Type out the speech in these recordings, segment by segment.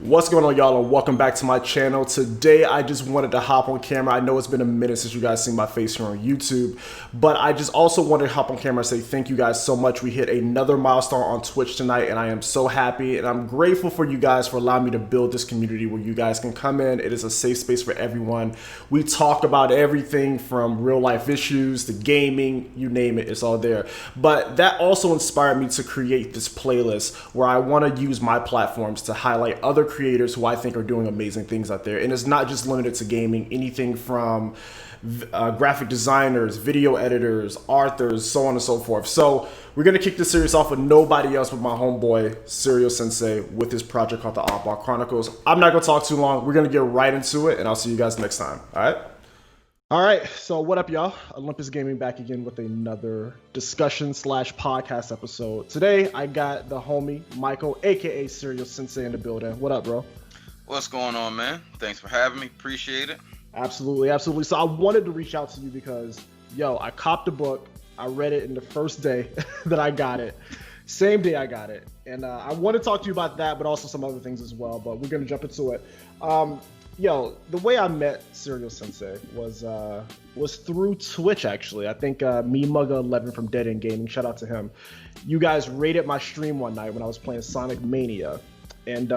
What's going on, y'all, and welcome back to my channel. Today I just wanted to hop on camera. I know it's been a minute since you guys seen my face here on YouTube, but I just also wanted to hop on camera and say thank you guys so much. We hit another milestone on Twitch tonight, and I am so happy, and I'm grateful for you guys for allowing me to build this community where you guys can come in. It is a safe space for everyone. We talk about everything from real life issues to gaming, you name it, it's all there. But that also inspired me to create this playlist where I want to use my platforms to highlight other creators who I think are doing amazing things out there. And it's not just limited to gaming, anything from graphic designers, video editors, authors, so on and so forth. So we're going to kick this series off with nobody else but my homeboy, CerealSensei, with his project called the Oddball Chronicles. I'm not going to talk too long. We're going to get right into it, and I'll see you guys next time. All right? All right, so what up, y'all? Olympus Gaming back again with another discussion/podcast episode. Today, I got the homie, Michael, aka CerealSensei, in the building. What up, bro? What's going on, man? Thanks for having me. Appreciate it. Absolutely, absolutely. So I wanted to reach out to you because, yo, I copped the book. I read it in the first day that I got it. Same day I got it. And I want to talk to you about that, but also some other things as well. But we're going to jump into it. Yo, the way I met CerealSensei was through Twitch, actually. I think MeMugga11 from Dead End Gaming, shout out to him. You guys raided my stream one night when I was playing Sonic Mania. And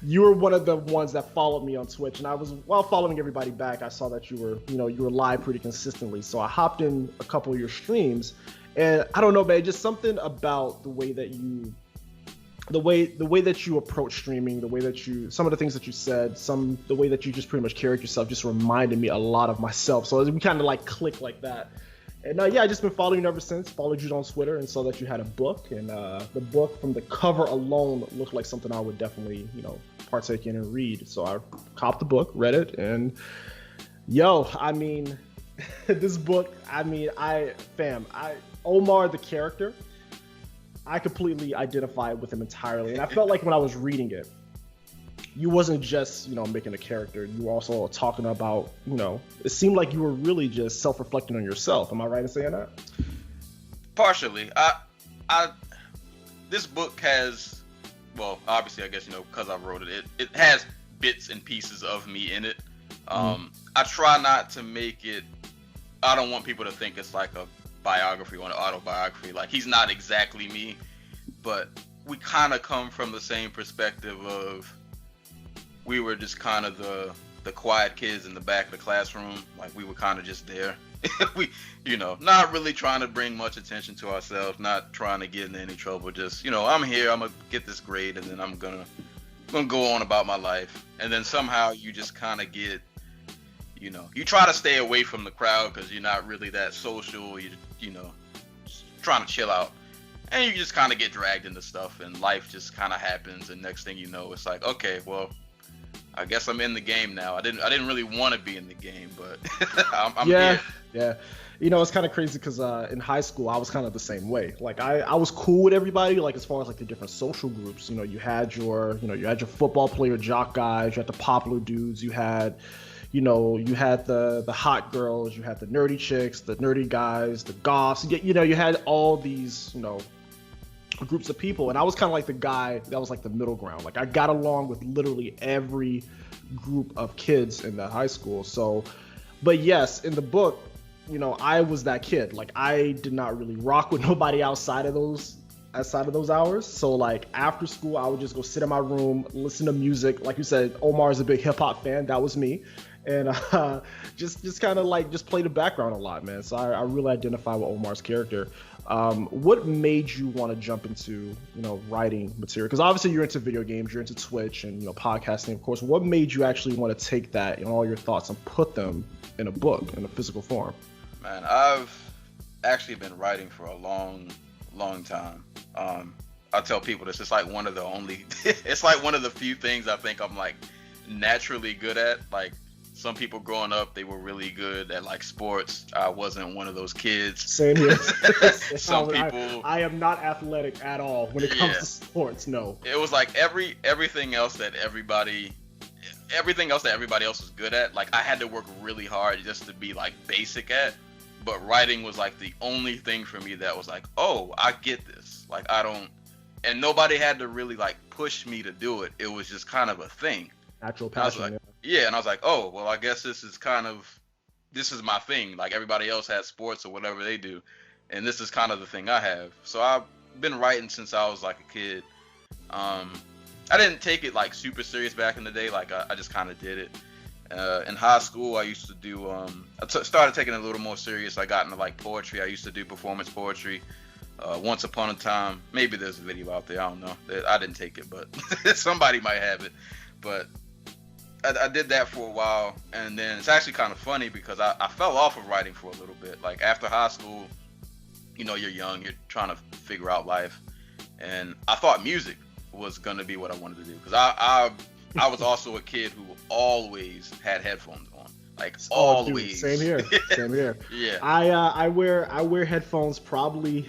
you were one of the ones that followed me on Twitch. And I was, while following everybody back, I saw that you were live pretty consistently. So I hopped in a couple of your streams. And I don't know, man, just something about the way that you... The way that you approach streaming, the way that some of the things that you said, the way that you just pretty much carried yourself just reminded me a lot of myself. So we kind of like clicked like that. And yeah, I just been following you ever since. Followed you on Twitter and saw that you had a book. And the book, from the cover alone, looked like something I would definitely, partake in and read. So I copped the book, read it, and yo, I mean, this book, Omar the character, I completely identified with him entirely. And I felt like when I was reading it, you wasn't just, making a character. You were also talking about, it seemed like you were really just self-reflecting on yourself. Am I right in saying that? Partially. This book has, well, obviously, I guess, because I wrote it, it has bits and pieces of me in it. I try not to make it, I don't want people to think it's like a biography or an autobiography. Like, he's not exactly me, but we kind of come from the same perspective of, we were just kind of the quiet kids in the back of the classroom. Like, we were kind of just there. We, not really trying to bring much attention to ourselves, not trying to get in any trouble. Just, I'm here, I'm gonna get this grade, and then I'm gonna go on about my life. And then somehow you just kind of get, you try to stay away from the crowd because you're not really that social. Just trying to chill out, and you just kind of get dragged into stuff, and life just kind of happens. And next thing you know, it's like, okay, well, I guess I'm in the game now. I didn't really want to be in the game, but I'm here. Yeah. It's kind of crazy because in high school I was kind of the same way. Like I was cool with everybody, like as far as like the different social groups. You had your football player jock guys, you had the popular dudes, you had the hot girls, you had the nerdy chicks, the nerdy guys, the goths. You had all these groups of people, and I was kind of like the guy that was like the middle ground. Like I got along with literally every group of kids in that high school. So, but yes, in the book, I was that kid. Like I did not really rock with nobody outside of those hours. So like after school, I would just go sit in my room, listen to music. Like you said, Omar is a big hip hop fan. That was me. And just kind of like just play the background a lot, man. So I really identify with Omar's character. What made you want to jump into writing material? Because obviously you're into video games, you're into Twitch and podcasting, of course. What made you actually want to take that and all your thoughts and put them in a book, in a physical form? Man, I've actually been writing for a long time. I tell people this, it's like one of the few things I think I'm like naturally good at. Like, some people growing up, they were really good at like sports. I wasn't one of those kids. Same here. Some people. I am not athletic at all when it comes to sports. No. It was like everything else that everybody else was good at. Like I had to work really hard just to be like basic at. But writing was like the only thing for me that was like, oh, I get this. Like I don't, and nobody had to really like push me to do it. It was just kind of a thing. Natural passion. Like, yeah, and I was like, oh, well, I guess this is my thing. Like everybody else has sports or whatever they do, and this is kind of the thing I have. So I've been writing since I was like a kid. I didn't take it like super serious back in the day. Like I just kind of did it. In high school, I used to do. Started taking it a little more serious. I got into like poetry. I used to do performance poetry. Once upon a time, maybe there's a video out there. I don't know. I didn't take it, but somebody might have it. But I did that for a while, and then it's actually kind of funny because I fell off of writing for a little bit. Like after high school, you know, you're young, you're trying to figure out life, and I thought music was gonna be what I wanted to do because I was also a kid who always had headphones on, like always. Dude, same here. Yeah. I wear headphones probably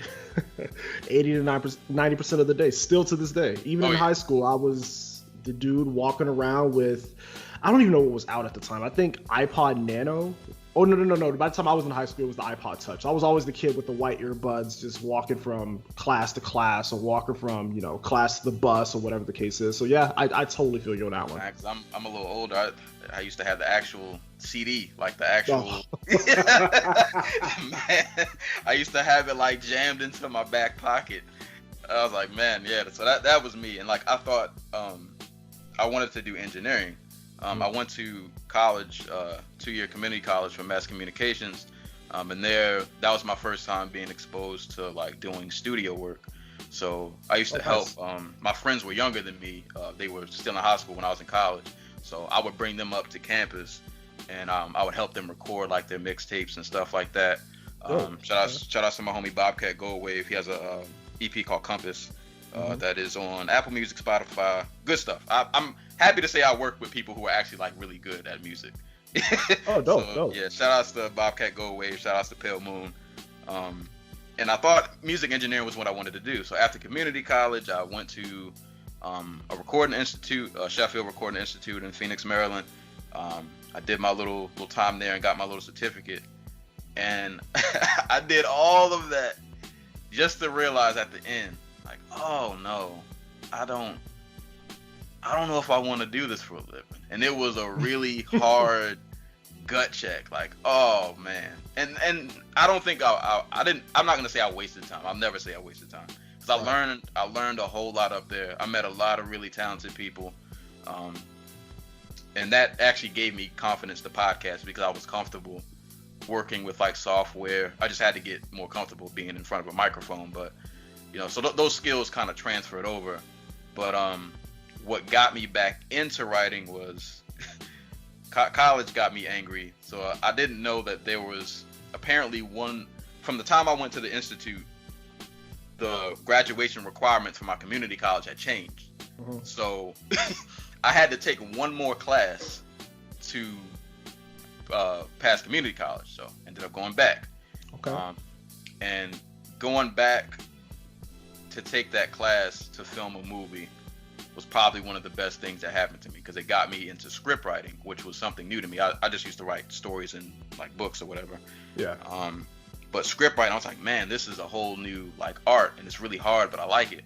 80 to 90% of the day, still to this day. Even in high school, I was the dude walking around with, I don't even know what was out at the time. I think iPod Nano. Oh, no. By the time I was in high school, it was the iPod Touch. I was always the kid with the white earbuds, just walking from class to class or walking from, class to the bus or whatever the case is. So, yeah, I totally feel you on that one. I'm a little older. I used to have the actual CD, like the actual. Man, I used to have it like jammed into my back pocket. I was like, man, yeah. So that was me. And like I thought I wanted to do engineering. I went to college, 2-year community college for mass communications, and that was my first time being exposed to like doing studio work. So I used to help. My friends were younger than me; they were still in high school when I was in college. So I would bring them up to campus, and I would help them record like their mixtapes and stuff like that. Shout out to my homie Bobcat Goldwave. He has a EP called Compass that is on Apple Music, Spotify. Good stuff. I'm happy to say I work with people who are actually like really good at music. Oh, dope. Yeah, shout outs to Bobcat Goldwave, shout outs to Pale Moon. And I thought music engineering was what I wanted to do. So after community college, I went to a recording institute, Sheffield Recording Institute in Phoenix, Maryland. I did my little time there and got my little certificate. And I did all of that just to realize at the end, like, oh no, I don't know if I want to do this for a living. And it was a really hard gut check. Like, oh man. And I don't think I'm not gonna say I wasted time. I'll never say I wasted time. Because I learned a whole lot up there. I met a lot of really talented people. And that actually gave me confidence to podcast because I was comfortable working with like software. I just had to get more comfortable being in front of a microphone. But so those skills kind of transferred over. But what got me back into writing was college got me angry. So I didn't know that there was apparently from the time I went to the institute, the graduation requirements for my community college had changed. Mm-hmm. So I had to take one more class to pass community college. So ended up going back. Okay. And going back to take that class to film a movie was probably one of the best things that happened to me because it got me into script writing, which was something new to me. I just used to write stories in like books or whatever. Yeah. But script writing, I was like, man, this is a whole new like art, and it's really hard, but I like it.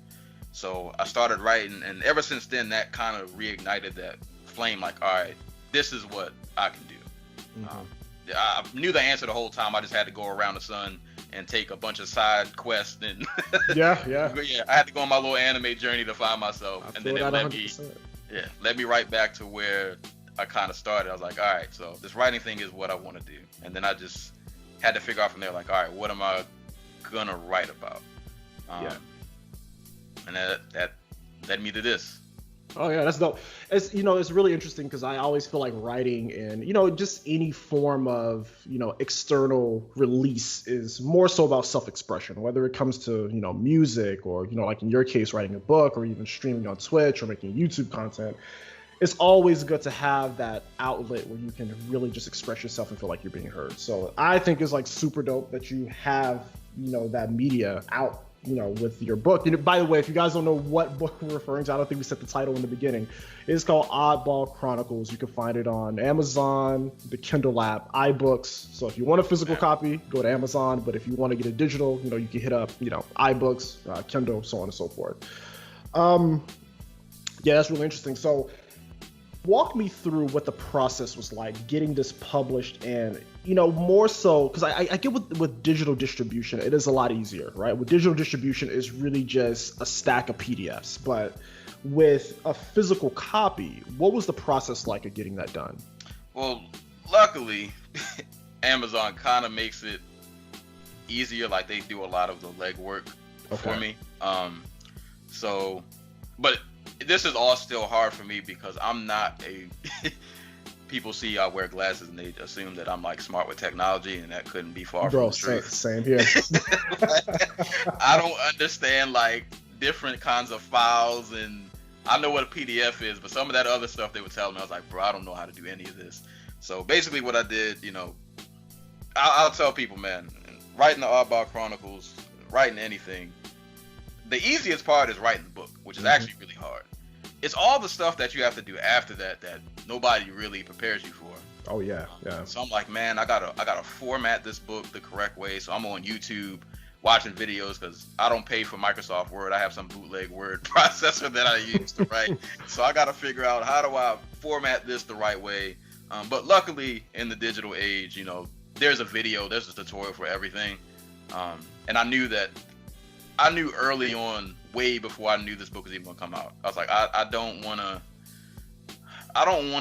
So I started writing, and ever since then, that kind of reignited that flame. Like, all right, this is what I can do. Mm-hmm. I knew the answer the whole time. I just had to go around the sun and take a bunch of side quests and yeah. I had to go on my little anime journey to find myself, and then it led me right back to where I kind of started. I was like, all right, so this writing thing is what I want to do, and then I just had to figure out from there, like, all right, what am I gonna write about? And that led me to this. Oh yeah, that's dope. It's it's really interesting because I always feel like writing and just any form of external release is more so about self-expression, whether it comes to music or like in your case writing a book or even streaming on Twitch or making YouTube content. It's always good to have that outlet where you can really just express yourself and feel like you're being heard. So I think it's like super dope that you have that media out with your book. By the way, if you guys don't know what book we're referring to, I don't think we set the title in the beginning. It's called Oddball Chronicles. You can find it on Amazon, the Kindle app, iBooks. So if you want a physical copy, go to Amazon. But if you want to get a digital, you can hit up, iBooks, Kindle, so on and so forth. Yeah, that's really interesting. So walk me through what the process was like getting this published, and more so because I get with digital distribution it is a lot easier, right? With digital distribution it's really just a stack of PDFs, but with a physical copy, what was the process like of getting that done? Well, luckily Amazon kind of makes it easier. Like they do a lot of the legwork for me. But this is all still hard for me because I'm not a people see I wear glasses and they assume that I'm like smart with technology, and that couldn't be far from the truth. Same here. I don't understand like different kinds of files, and I know what a PDF is, but some of that other stuff they would tell me, I was like, bro, I don't know how to do any of this. So basically what I did, I'll tell people, man, writing the Oddball Chronicles, writing anything, the easiest part is writing the book, which is actually really hard. It's all the stuff that you have to do after that nobody really prepares you for. Oh yeah. So I'm like, man, I gotta format this book the correct way. So I'm on YouTube watching videos because I don't pay for Microsoft Word. I have some bootleg word processor that I use to write. So I gotta figure out how do I format this the right way. But luckily in the digital age, there's a video, there's a tutorial for everything. And I knew early on, way before I knew this book was even gonna come out, I was like, I don't wanna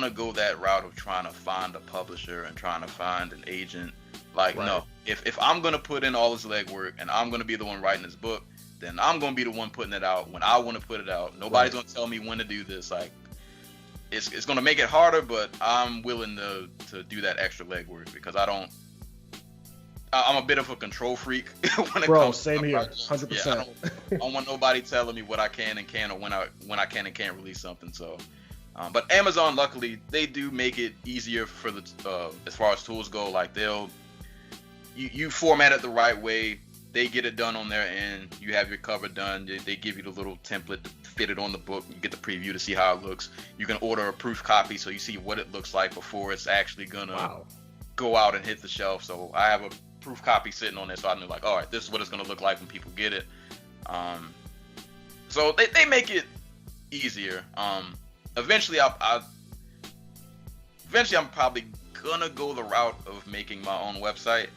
go that route of trying to find a publisher and trying to find an agent. Like, right. No, if I'm gonna put in all this legwork and I'm gonna be the one writing this book, then I'm gonna be the one putting it out when I want to put it out. Nobody's gonna tell me when to do this. Like, it's gonna make it harder, but I'm willing to do that extra legwork because I'm a bit of a control freak when it comes to same here, projects. 100%. Yeah, I don't want nobody telling me what I can and can't, or when I can and can't release something. So, but Amazon, luckily, they do make it easier for the as far as tools go. Like you format it the right way, they get it done on their end. You have your cover done. They give you the little template to fit it on the book. You get the preview to see how it looks. You can order a proof copy so you see what it looks like before it's actually gonna go out and hit the shelf. So I have a proof copy sitting on there, so I knew like, all right, this is what it's gonna look like when people get it. So they make it easier. Eventually I'm probably gonna go the route of making my own website,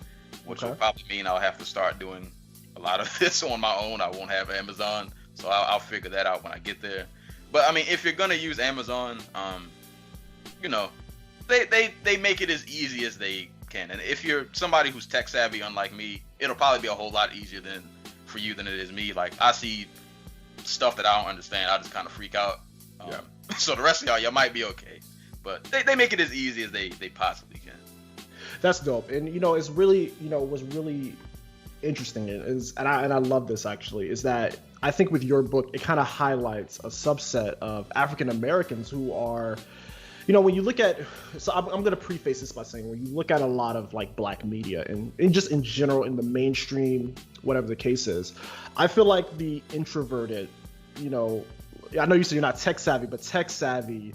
which will probably mean I'll have to start doing a lot of this on my own. I won't have Amazon, so I'll figure that out when I get there. But I mean, if you're gonna use Amazon, they make it as easy as they can. And if you're somebody who's tech savvy, unlike me, it'll probably be a whole lot easier for you than it is me. Like, I see stuff that I don't understand, I just kind of freak out. So the rest of y'all might be okay, but they make it as easy as they possibly can. That's dope. And it's really, what's really interesting and I love this actually, is that I think with your book it kind of highlights a subset of African Americans who are, when you look at, so I'm going to preface this by saying, when you look at a lot of like black media and just in general in the mainstream, whatever the case is, I feel like the introverted, I know you said you're not tech savvy, but tech savvy,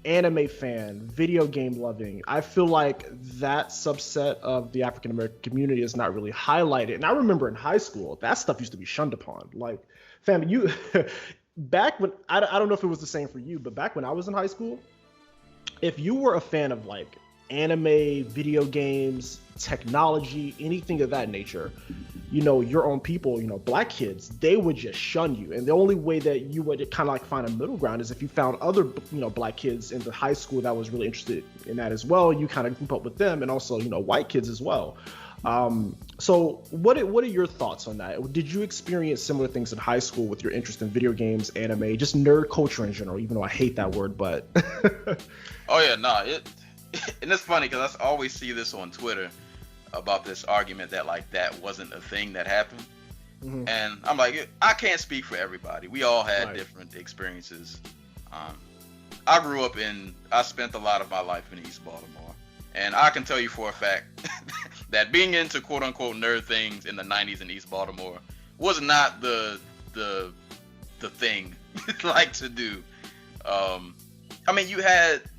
anime fan, video game loving, I feel like that subset of the African American community is not really highlighted. And I remember in high school, that stuff used to be shunned upon. Like, fam, back when, I don't know if it was the same for you, but back when I was in high school, if you were a fan of like anime, video games, technology, anything of that nature, your own people, black kids, they would just shun you. And the only way that you would kind of like find a middle ground is if you found other, black kids in the high school that was really interested in that as well. You kind of group up with them, and also, white kids as well. So what are your thoughts on that? Did you experience similar things in high school with your interest in video games, anime, just nerd culture in general, even though I hate that word, but. Oh yeah, and it's funny because I always see this on Twitter about this argument that like that wasn't a thing that happened. Mm-hmm. And I'm like, I can't speak for everybody. We all had different experiences. I spent a lot of my life in East Baltimore, and I can tell you for a fact that being into quote unquote nerd things in the 90s in East Baltimore was not the thing like to do. I mean,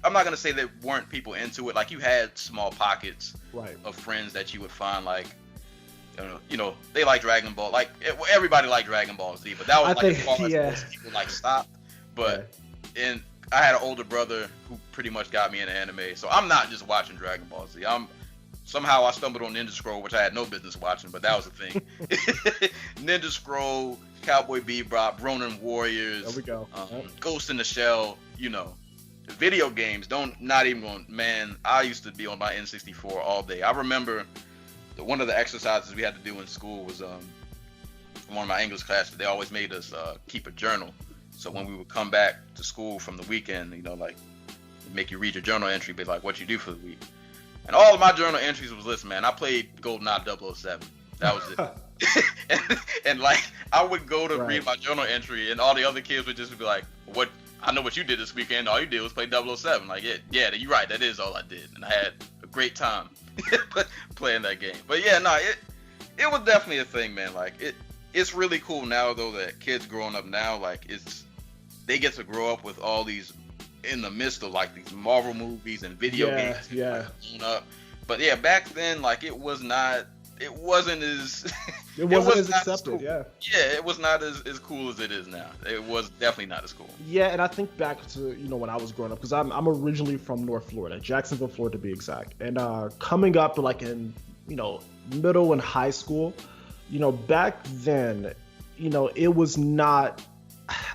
I'm not going to say there weren't people into it. Like, you had small pockets of friends that you would find, like, they like Dragon Ball. Like everybody liked Dragon Ball Z, but that was as far as most people stopped. But and I had an older brother who pretty much got me into anime, so I'm not just watching Dragon Ball Z. Somehow I stumbled on Ninja Scroll, which I had no business watching, but that was the thing. Ninja Scroll, Cowboy Bebop, Ronin Warriors, there we go. Ghost in the Shell, video games. Man, I used to be on my N64 all day. I remember one of the exercises we had to do in school was one of my English classes. They always made us keep a journal. So when we would come back to school from the weekend, make you read your journal entry, be like, what you do for the week. And all of my journal entries was, listen, man, I played GoldenEye 007. That was it. and I would go to read my journal entry, and all the other kids would just be like, what? I know what you did this weekend. All you did was play 007. Like, yeah, you're right. That is all I did. And I had a great time playing that game. But yeah, no, it was definitely a thing, man. Like, it's really cool now, though, that kids growing up now, they get to grow up with all these, in the midst of these Marvel movies and video games. Yeah. But yeah, back then, it wasn't as accepted. cool. Yeah, it was not as cool as it is now. It was definitely not as cool. Yeah, and I think back to when I was growing up, because I'm originally from North Florida, Jacksonville, Florida to be exact, and coming up in middle and high school, back then, it was not.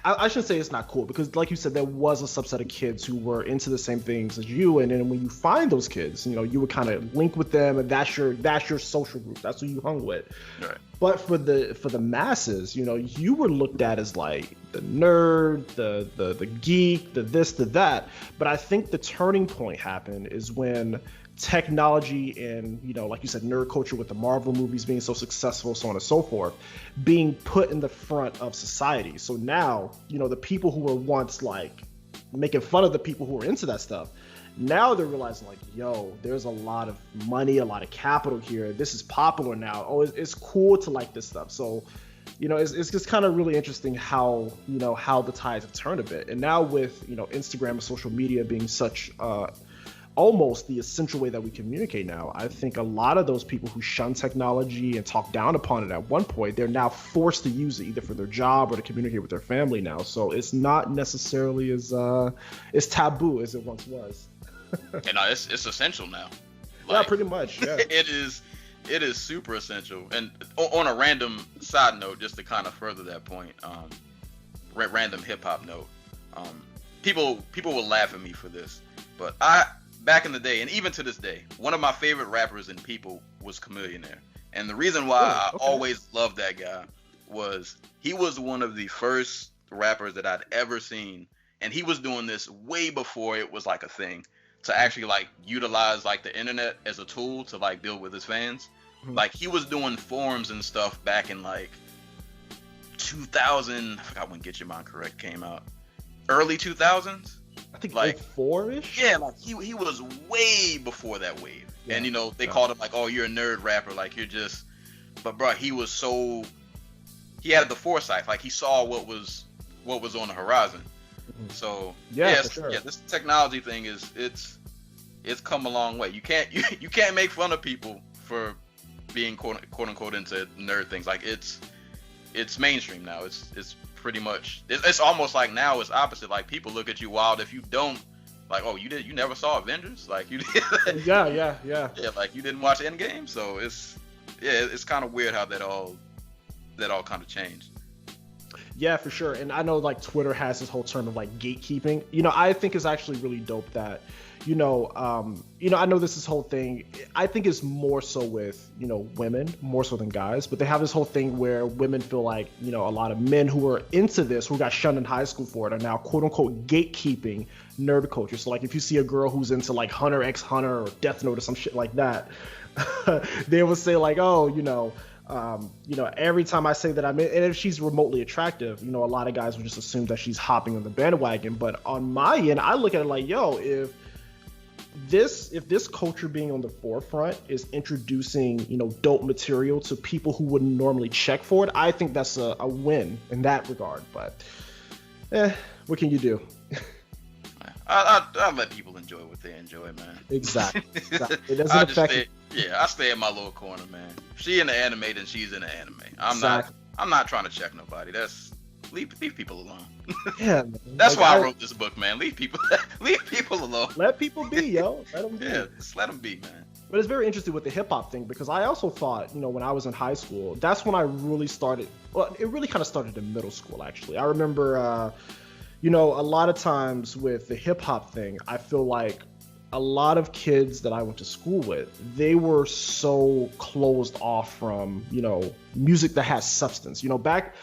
I shouldn't say it's not cool, because like you said, there was a subset of kids who were into the same things as you, and then when you find those kids, you would kind of link with them, and that's your social group. That's who you hung with. Right. But for the masses, you were looked at as like the nerd, the geek, the this, the that. But I think the turning point happened is when technology and like you said, nerd culture with the Marvel movies being so successful, so on and so forth, being put in the front of society. So now the people who were once making fun of the people who were into that stuff, now they're realizing there's a lot of money, a lot of capital here. This is popular now. Oh, it's cool to like this stuff. So it's just kind of really interesting how how the tides have turned a bit. And now with Instagram and social media being such almost the essential way that we communicate now, I think a lot of those people who shun technology and talk down upon it at one point, they're now forced to use it either for their job or to communicate with their family now. So it's not necessarily as taboo as it once was. It's essential now. Yeah, pretty much. Yeah. It is super essential. And on a random side note, just to kind of further that point, random hip hop note, people will laugh at me for this, but back in the day, and even to this day, one of my favorite rappers and people was Chamillionaire. And the reason why I always loved that guy was he was one of the first rappers that I'd ever seen, and he was doing this way before it was a thing, to actually utilize the internet as a tool to build with his fans. Mm-hmm. He was doing forums and stuff back in 2000. I forgot when Get Your Mind Correct came out. Early 2000s. I think 4-ish. Yeah, he was way before that wave. Yeah, and they called him oh, you're a nerd rapper, you're just. But bro, he had the foresight, he saw what was on the horizon. Mm-hmm. So sure. Yeah, this technology thing it's come a long way. You can't make fun of people for being quote unquote into nerd things. It's mainstream now. It's pretty much, it's almost now it's opposite. People look at you wild if you don't, oh, you never saw Avengers, you did. yeah you didn't watch Endgame. So it's kind of weird how that all kind of changed. Yeah, for sure. And I know Twitter has this whole term of gatekeeping. I think it's actually really dope that I know this whole thing, I think it's more so with, women more so than guys, but they have this whole thing where women feel a lot of men who are into this, who got shunned in high school for it, are now quote unquote gatekeeping nerd culture. So if you see a girl who's into Hunter x Hunter or Death Note or some shit like that, they will say every time I say that I'm in, and if she's remotely attractive, a lot of guys will just assume that she's hopping on the bandwagon. But on my end, I look at it if this culture being on the forefront is introducing, dope material to people who wouldn't normally check for it, I think that's a win in that regard. But, what can you do? I let people enjoy what they enjoy, man. Exactly. It doesn't affect you. Yeah, I stay in my little corner, man. she into anime, then she's into anime. I'm not trying to check nobody. Leave people alone. Yeah, man. That's why I wrote this book, man. Leave people alone. Let people be, yo. Let them be. Yeah, just let them be, man. But it's very interesting with the hip hop thing because I also thought, when I was in high school, that's when I really started. Well, it really kind of started in middle school, actually. I remember, a lot of times with the hip hop thing, I feel like a lot of kids that I went to school with, they were so closed off from, music that has substance. Back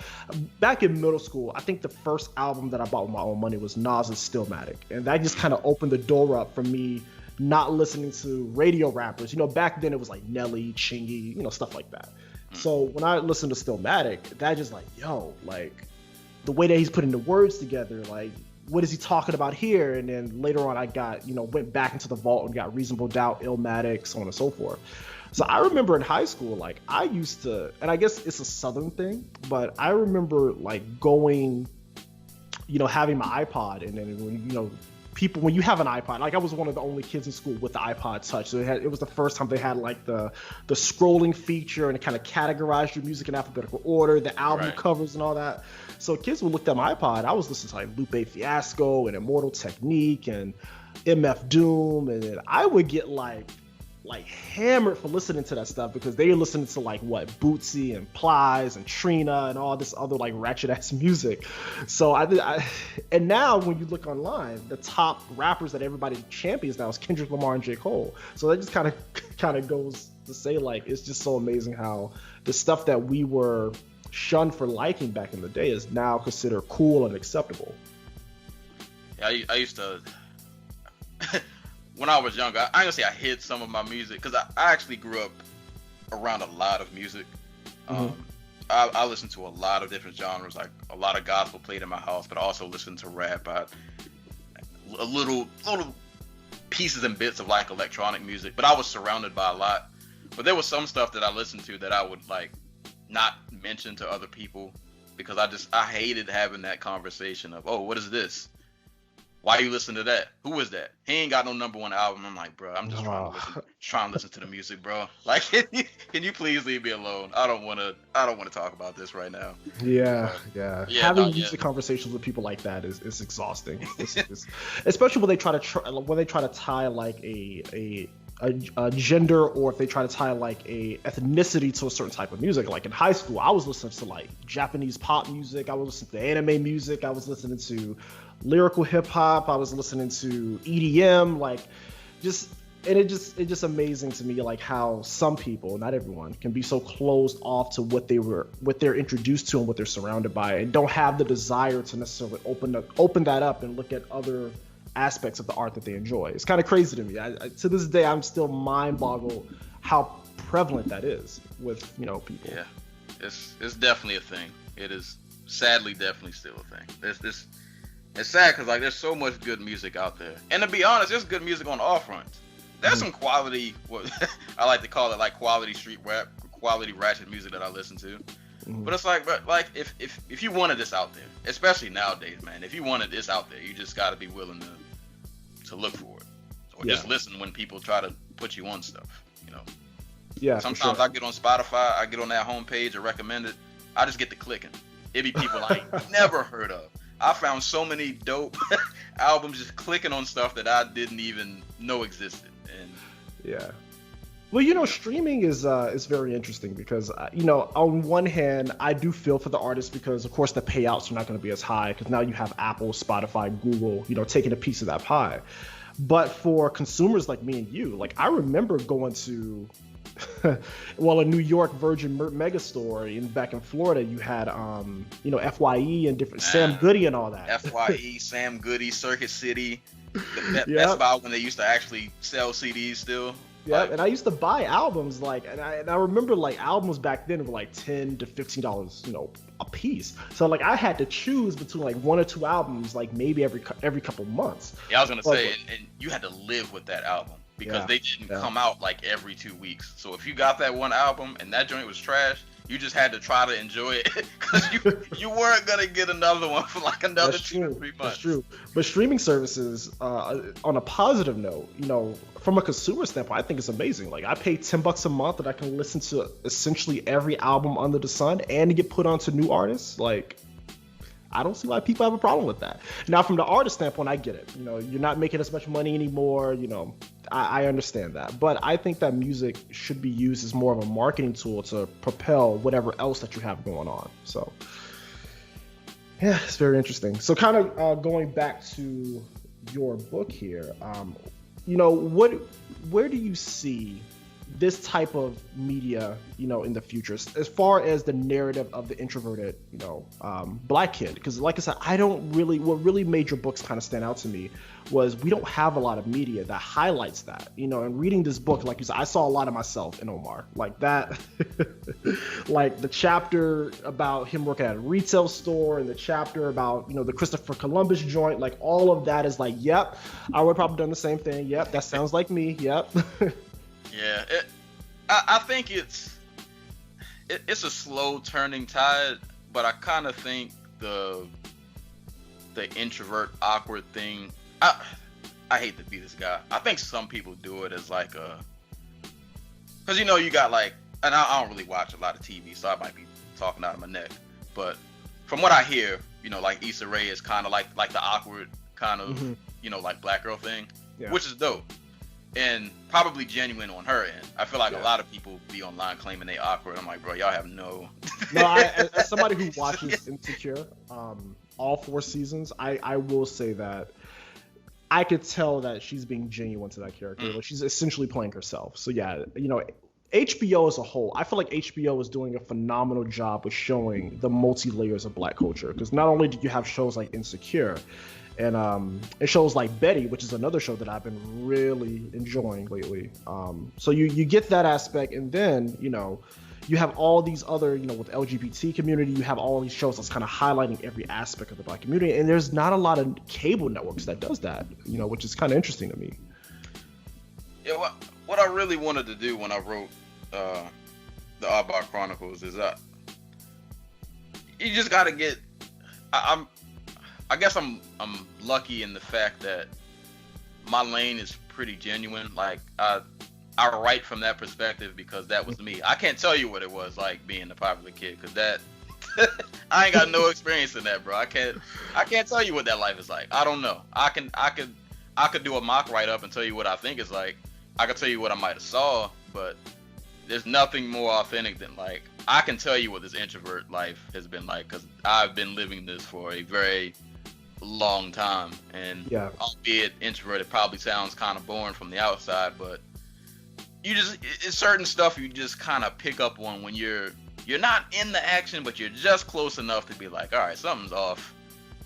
in middle school, I think the first album that I bought with my own money was Nas's Stillmatic. And that just kind of opened the door up for me not listening to radio rappers. Back then it was like Nelly, Chingy, stuff like that. So when I listened to Stillmatic, that just like, the way that he's putting the words together, like, what is he talking about here? And then later on I got, went back into the vault and got Reasonable Doubt, Illmatic, so on and so forth. So I remember in high school, like I used to, and I guess it's a Southern thing, but I remember like going, having my iPod, and then when you have an iPod, like I was one of the only kids in school with the iPod Touch. So it was the first time they had like the scrolling feature, and it kind of categorized your music in alphabetical order, the album covers and all that. So kids would look at my iPod. I was listening to like Lupe Fiasco and Immortal Technique and MF Doom, and then I would get like hammered for listening to that stuff because they were listening to like Bootsy and Plies and Trina and all this other like ratchet ass music. So and now when you look online, the top rappers that everybody champions now is Kendrick Lamar and J. Cole. So that just kind of goes to say like it's just so amazing how the stuff that we were shunned for liking back in the day is now considered cool and acceptable. Yeah, I used to. When I was younger, I ain't gonna say I hid some of my music because I actually grew up around a lot of music. I listened to a lot of different genres, like a lot of gospel played in my house, but I also listened to rap. A little pieces and bits of like electronic music, but I was surrounded by a lot. But there was some stuff that I listened to that I would like not mention to other people because I hated having that conversation of, oh, what is this? Why you listen to that? Who is that? He ain't got no #1 album. I'm like, bro, I'm just trying to listen to the music, bro. Like, can you please leave me alone? I don't want to talk about this right now. Yeah. Having music conversations with people like that is exhausting. It's, especially when they try to tie like a gender, or if they try to tie like a ethnicity to a certain type of music. Like in high school, I was listening to like Japanese pop music. I was listening to anime music. I was listening to lyrical hip hop. I was listening to EDM. Like, it's just amazing to me like how some people, not everyone, can be so closed off to what they're introduced to and what they're surrounded by, and don't have the desire to necessarily open that up and look at other aspects of the art that they enjoy. It's kind of crazy to me. To this day, I'm still mind-boggled how prevalent that is with people. Yeah, it's definitely a thing. It is sadly definitely still a thing. It's sad because like there's so much good music out there, and to be honest, there's good music on all fronts. There's some quality, what I like to call it, like quality street rap, quality ratchet music that I listen to. But it's like, if you wanted this out there, especially nowadays, man, if you wanted this out there, you just got to be willing to look for it, or just listen when people try to put you on stuff. Yeah. Sometimes I get on Spotify, I get on that homepage or recommend it, I just get to clicking. It be people I ain't never heard of. I found so many dope albums just clicking on stuff that I didn't even know existed. And yeah. Well, streaming is very interesting because, on one hand, I do feel for the artists because, of course, the payouts are not going to be as high because now you have Apple, Spotify, Google, taking a piece of that pie. But for consumers like me and you, like I remember going to, a New York Virgin Megastore, and back in Florida, you had, FYE and different Sam Goody and all that. FYE, Sam Goody, Circuit City, Best Buy when they used to actually sell CDs still. Yeah, and I used to buy albums and I remember like albums back then were like $10 to $15, a piece. So like I had to choose between like one or two albums, like maybe every couple months. Yeah, I was gonna say, and you had to live with that album because they didn't come out like every 2 weeks. So if you got that one album and that joint was trash, You just had to try to enjoy it because you weren't gonna get another one for like another 2 or 3 months. That's true. But streaming services, on a positive note, from a consumer standpoint, I think it's amazing. Like, I pay $10 a month and I can listen to essentially every album under the sun and get put onto new artists. Like, I don't see why people have a problem with that. Now, from the artist standpoint, I get it. You're not making as much money anymore. I understand that. But I think that music should be used as more of a marketing tool to propel whatever else that you have going on. So, yeah, it's very interesting. So kind of going back to your book here, where do you see this type of media, in the future, as far as the narrative of the introverted, Black kid? Because like I said, what really made your books kind of stand out to me was we don't have a lot of media that highlights that, and reading this book, like you said, I saw a lot of myself in Omar, like that, like the chapter about him working at a retail store and the chapter about, the Christopher Columbus joint, like all of that is like, yep, I would have probably done the same thing. Yep. That sounds like me. Yep. Yeah, I think it's a slow turning tide, but I kind of think the introvert awkward thing. I hate to be this guy. I think some people do it as like because you got like, and I don't really watch a lot of TV, so I might be talking out of my neck. But from what I hear, like Issa Rae is kind of like the awkward kind of like Black girl thing, which is dope. And probably genuine on her end. I feel like a lot of people be online claiming they awkward. I'm like, bro, y'all have no. As somebody who watches Insecure, all 4 seasons, I will say that I could tell that she's being genuine to that character. Like, she's essentially playing herself. So yeah, HBO as a whole, I feel like HBO is doing a phenomenal job with showing the multi-layers of Black culture. Because not only do you have shows like Insecure, and it shows like Betty, which is another show that I've been really enjoying lately. So you get that aspect, and then you have all these other, with the LGBT community, you have all these shows that's kind of highlighting every aspect of the Black community, and there's not a lot of cable networks that does that, which is kind of interesting to me. Yeah, what I really wanted to do when I wrote the Oddball Chronicles is you just got to get. I guess I'm lucky in the fact that my lane is pretty genuine. Like, I write from that perspective because that was me. I can't tell you what it was like being the popular kid, because that I ain't got no experience in that, bro. I can't tell you what that life is like. I don't know. I could do a mock write up and tell you what I think it's like. I could tell you what I might have saw, but there's nothing more authentic than, like, I can tell you what this introvert life has been like, because I've been living this for a very long time, and albeit introverted probably sounds kind of boring from the outside, but it's certain stuff you just kind of pick up on when you're not in the action, but you're just close enough to be like, all right, something's off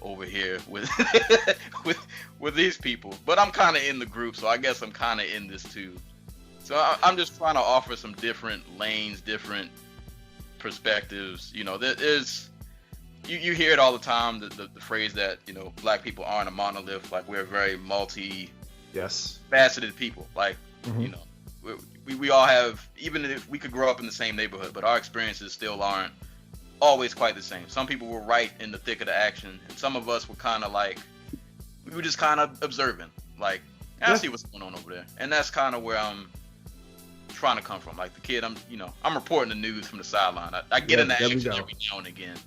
over here with with these people. But I'm kind of in the group, so I guess I'm kind of in this too. So I'm just trying to offer some different lanes, different perspectives. You hear it all the time, the phrase that, Black people aren't a monolith. Like, we're very faceted people. Like, we all have, even if we could grow up in the same neighborhood, but our experiences still aren't always quite the same. Some people were right in the thick of the action, and some of us were kind of like, we were just kind of observing. Like, I see what's going on over there. And that's kind of where I'm trying to come from. Like, the kid, I'm reporting the news from the sideline. I get in the action every now and again.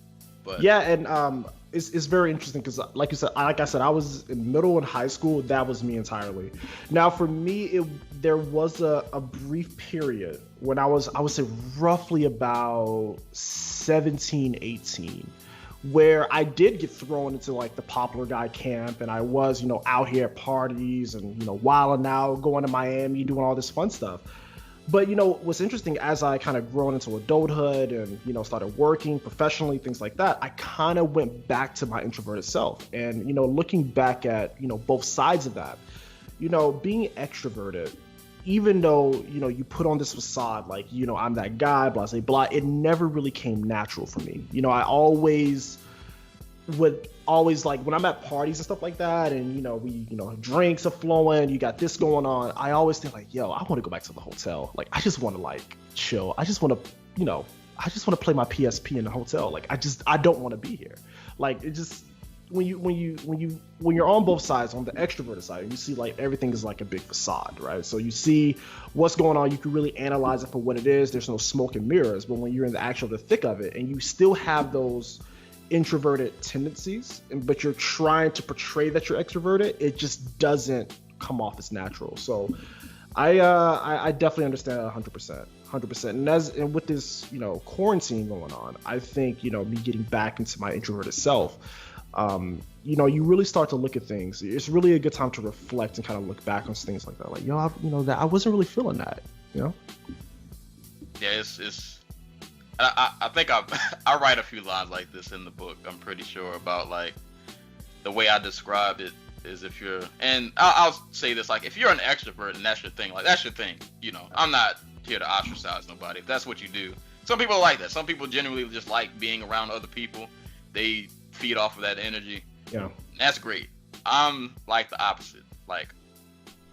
But and it's very interesting because, like I said, I was in middle and high school. That was me entirely. Now, for me, there was a brief period when I would say roughly about 17, 18, where I did get thrown into like the popular guy camp, and I was, out here at parties and, wilding out, going to Miami, doing all this fun stuff. But, what's interesting, as I kind of grown into adulthood and, started working professionally, things like that, I kind of went back to my introverted self. And, looking back at, both sides of that, being extroverted, even though, you put on this facade, like, I'm that guy, blah, blah, blah, it never really came natural for me. I would always, like, when I'm at parties and stuff like that, and we drinks are flowing, you got this going on, I always think like, yo, I want to go back to the hotel. Like, I just want to like chill. I just want to I just want to play my PSP in the hotel. Like I don't want to be here. Like it just when you're on both sides, on the extroverted side, you see like everything is like a big facade, right? So you see what's going on, you can really analyze it for what it is. There's no smoke and mirrors. But when you're in the thick of it, and you still have those introverted tendencies, but you're trying to portray that you're extroverted, it just doesn't come off as natural. So I definitely understand that 100%. And with this, quarantine going on, I think, me getting back into my introverted self, you really start to look at things. It's really a good time to reflect and kind of look back on things like that. Like, that I wasn't really feeling that, Yeah, it's. I think I write a few lines like this in the book. I'm pretty sure about like the way I describe it is if you're, and I'll say this, like if you're an extrovert and that's your thing, like that's your thing. I'm not here to ostracize nobody. If that's what you do, some people are like that. Some people genuinely just like being around other people. They feed off of that energy. Yeah, that's great. I'm like the opposite. Like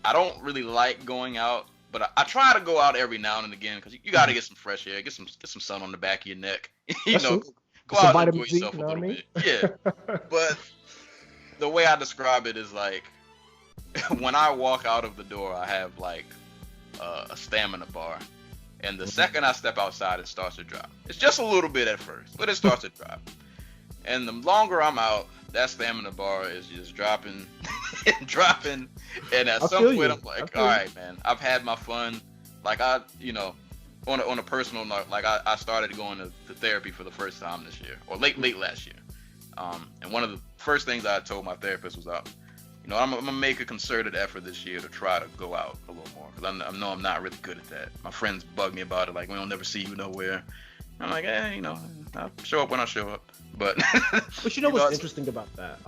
I don't really like going out, but I try to go out every now and again because you got to get some fresh air, get some sun on the back of your neck. Go out and enjoy yourself a little bit. Yeah, but the way I describe it is like when I walk out of the door, I have like a stamina bar, and the second I step outside, it starts to drop. It's just a little bit at first, but it starts to drop. And the longer I'm out, that stamina bar is just dropping and dropping. And at some point, I'm like, all right, man, I've had my fun. Like on a personal note, like I started going to therapy for the first time this year, or late last year. And one of the first things I told my therapist was, I'm gonna make a concerted effort this year to try to go out a little more, because I know I'm not really good at that. My friends bug me about it, like we don't never see you nowhere. I'm like, I'll show up when I show up. But what's interesting about that?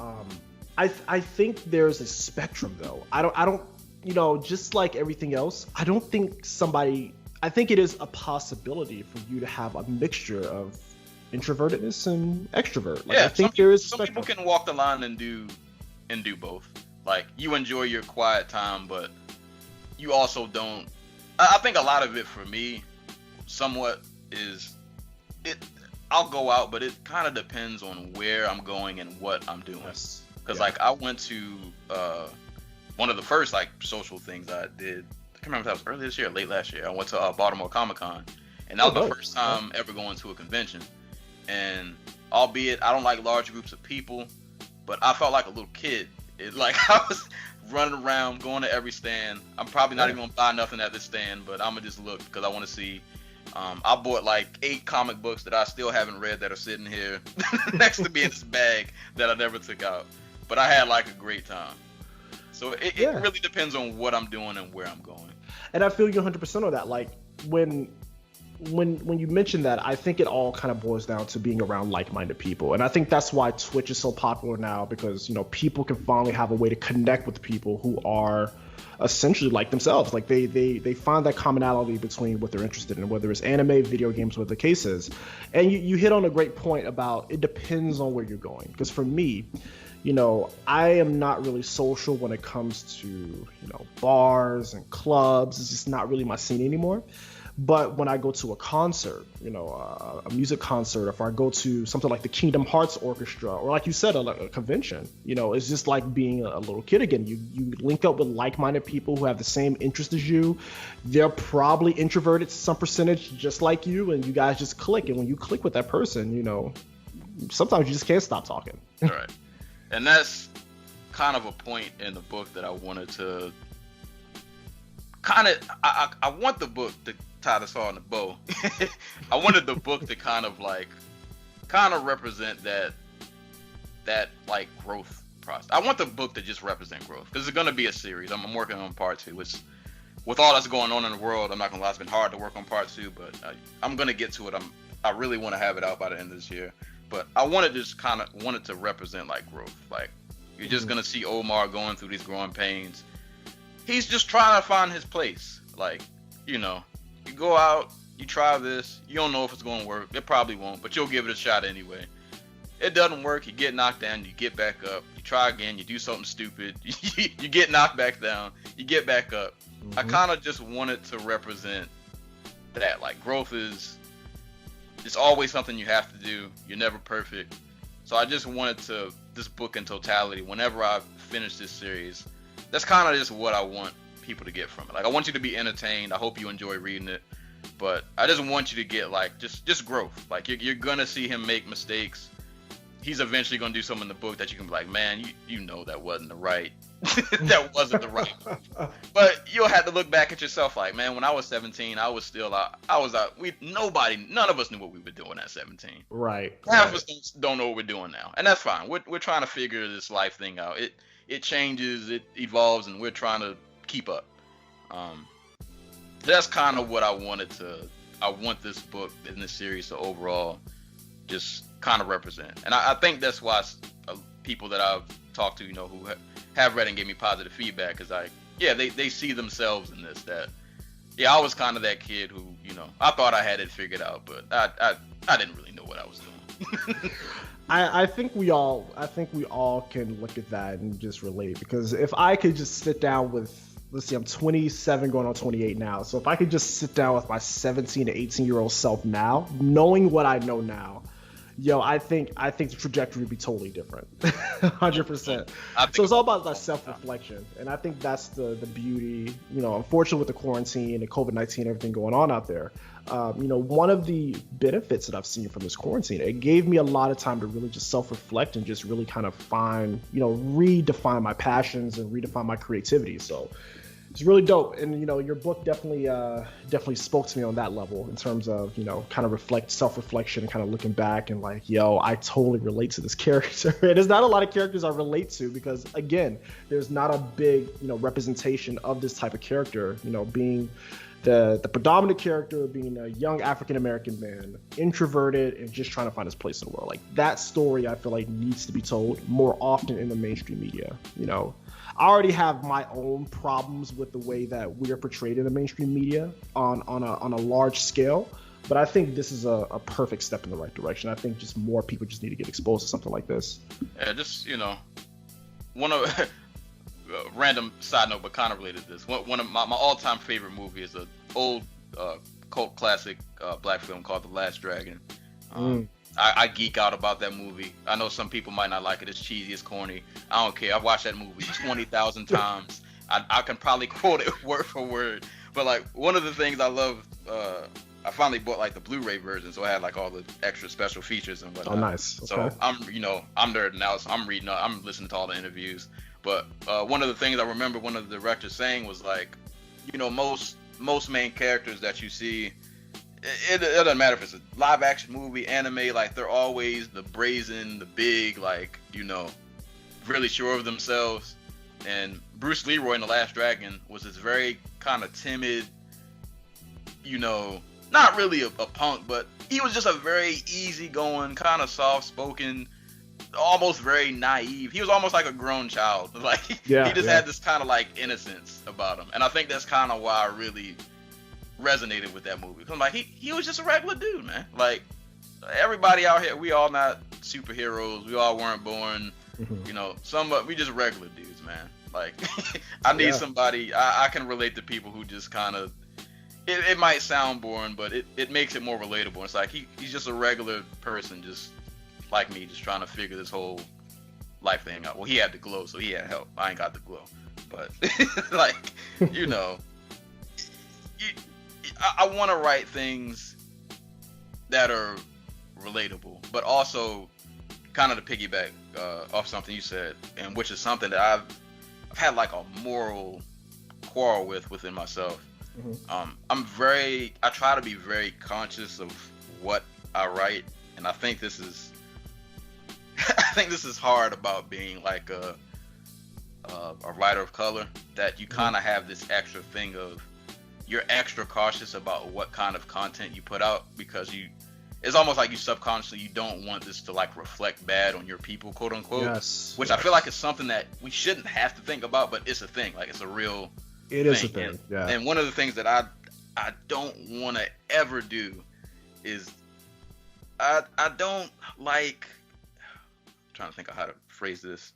I think there's a spectrum though. I don't just like everything else, I think it is a possibility for you to have a mixture of introvertedness and extrovert. Like, I think there is some people can walk the line and do both. Like you enjoy your quiet time, but you also don't. I think a lot of it for me, somewhat, is it. I'll go out, but it kind of depends on where I'm going and what I'm doing. Because like I went to one of the first like social things I did. I can't remember if that was early this year or late last year. I went to Baltimore Comic-Con, and that was the first time ever going to a convention. And albeit I don't like large groups of people, but I felt like a little kid. I was running around, going to every stand. I'm probably not even gonna buy nothing at this stand, but I'm gonna just look because I want to see. I bought like 8 comic books that I still haven't read that are sitting here next to me in this bag that I never took out. But I had like a great time. So it really depends on what I'm doing and where I'm going. And I feel you 100% on that. Like when you mention that, I think it all kind of boils down to being around like-minded people. And I think that's why Twitch is so popular now, because people can finally have a way to connect with people who are essentially like themselves. Like they find that commonality between what they're interested in, whether it's anime, video games, whatever the case is. And you hit on a great point about it depends on where you're going. Because for me, I am not really social when it comes to bars and clubs. It's just not really my scene anymore. But when I go to a concert, a music concert, if I go to something like the Kingdom Hearts Orchestra, or like you said, a convention, it's just like being a little kid again. You link up with like-minded people who have the same interest as you. They're probably introverted to some percentage, just like you, and you guys just click. And when you click with that person, sometimes you just can't stop talking. All right. And that's kind of a point in the book that I wanted to I want the book to tie this all in a bow. I wanted the book to kind of represent that like growth process. I want the book to just represent growth, because it's going to be a series. I'm working on part 2. It's, with all that's going on in the world, I'm not going to lie, it's been hard to work on part 2, but I'm going to get to it. I really want to have it out by the end of this year. But I wanted to represent like growth. Like you're just going to see Omar going through these growing pains. He's just trying to find his place. Like, you go out, you try this, you don't know if it's going to work. It probably won't, but you'll give it a shot anyway. It doesn't work, you get knocked down, you get back up, you try again, you do something stupid, you get knocked back down, you get back up. I kind of just wanted to represent that. Like, growth is, it's always something you have to do. You're never perfect. So I just wanted this book in totality, whenever I finish this series, that's kind of just what I want people to get from it. Like, I want you to be entertained. I hope you enjoy reading it. But I just want you to get, like, just growth. Like, you're going to see him make mistakes. He's eventually going to do something in the book that you can be like, man, you know that wasn't the right that wasn't the right move. But you'll have to look back at yourself like, man, when I was 17, I was still out. None of us knew what we were doing at 17. Right. Half of us don't know what we're doing now. And that's fine. We're trying to figure this life thing out. It changes, it evolves, and we're trying to keep up. That's kind of what I want this book in this series to overall just kind of represent. And I think that's why people that I've talked to, who have read and gave me positive feedback, is they see themselves in this. That I was kind of that kid who, I thought I had it figured out, but I didn't really know what I was doing. I think we all can look at that and just relate, because if I could just sit down with, let's see, I'm 27 going on 28 now. So if I could just sit down with my 17 to 18-year-old self now, knowing what I know now, I think the trajectory would be totally different. 100%. So it's all about that self-reflection. And I think that's the beauty, unfortunately with the quarantine and COVID-19, everything going on out there. One of the benefits that I've seen from this quarantine, it gave me a lot of time to really just self-reflect and just really kind of redefine my passions and redefine my creativity. So it's really dope. And, your book definitely spoke to me on that level in terms of, kind of self-reflection and kind of looking back and like, I totally relate to this character. And there's not a lot of characters I relate to because, again, there's not a big, representation of this type of character, being the predominant character, being a young African-American man, introverted and just trying to find his place in the world. Like, that story, I feel like, needs to be told more often in the mainstream media. I already have my own problems with the way that we are portrayed in the mainstream media on a large scale, but I think this is a perfect step in the right direction. I think just more people just need to get exposed to something like this. Yeah, just one of random side note, but kind of related to this. One of my all-time favorite movie is an old cult classic black film called The Last Dragon. I geek out about that movie. I know some people might not like it. It's cheesy, it's corny. I don't care. I've watched that movie 20,000 times. I can probably quote it word for word. But like, one of the things I love, I finally bought like the Blu-ray version, so I had like all the extra special features and whatnot. Oh, nice. Okay. So I'm nerding out. So I'm listening to all the interviews. But one of the things I remember one of the directors saying was like, most main characters that you see, it doesn't matter if it's a live action movie, anime, like they're always the brazen, the big, like, really sure of themselves. And Bruce Leroy in The Last Dragon was this very kind of timid, not really a punk, but he was just a very easygoing, kind of soft-spoken, almost very naive. He was almost like a grown child. Like, he just had this kind of like innocence about him. And I think that's kind of why I really resonated with that movie. Because I'm like, he was just a regular dude, man. Like, everybody out here, we all not superheroes. We all weren't born, we just regular dudes, man. Like, I need somebody, I can relate to people who just kind of, it might sound boring, but it makes it more relatable. It's like, he's just a regular person, just like me, just trying to figure this whole life thing out. Well, he had the glow, so he had help. I ain't got the glow. But, like, I want to write things that are relatable, but also kind of to piggyback off something you said, and which is something that I've had like a moral quarrel within myself. I try to be very conscious of what I write, and I think this is hard about being like a writer of color, that you kind of have this extra thing of, you're extra cautious about what kind of content you put out, because it's almost like you subconsciously, you don't want this to like reflect bad on your people, quote unquote. Yes. Which I feel like is something that we shouldn't have to think about, but it's a thing. Like, it's a real thing. It is a thing. Yeah. And one of the things that I don't want to ever do is I don't like, I'm trying to think of how to phrase this.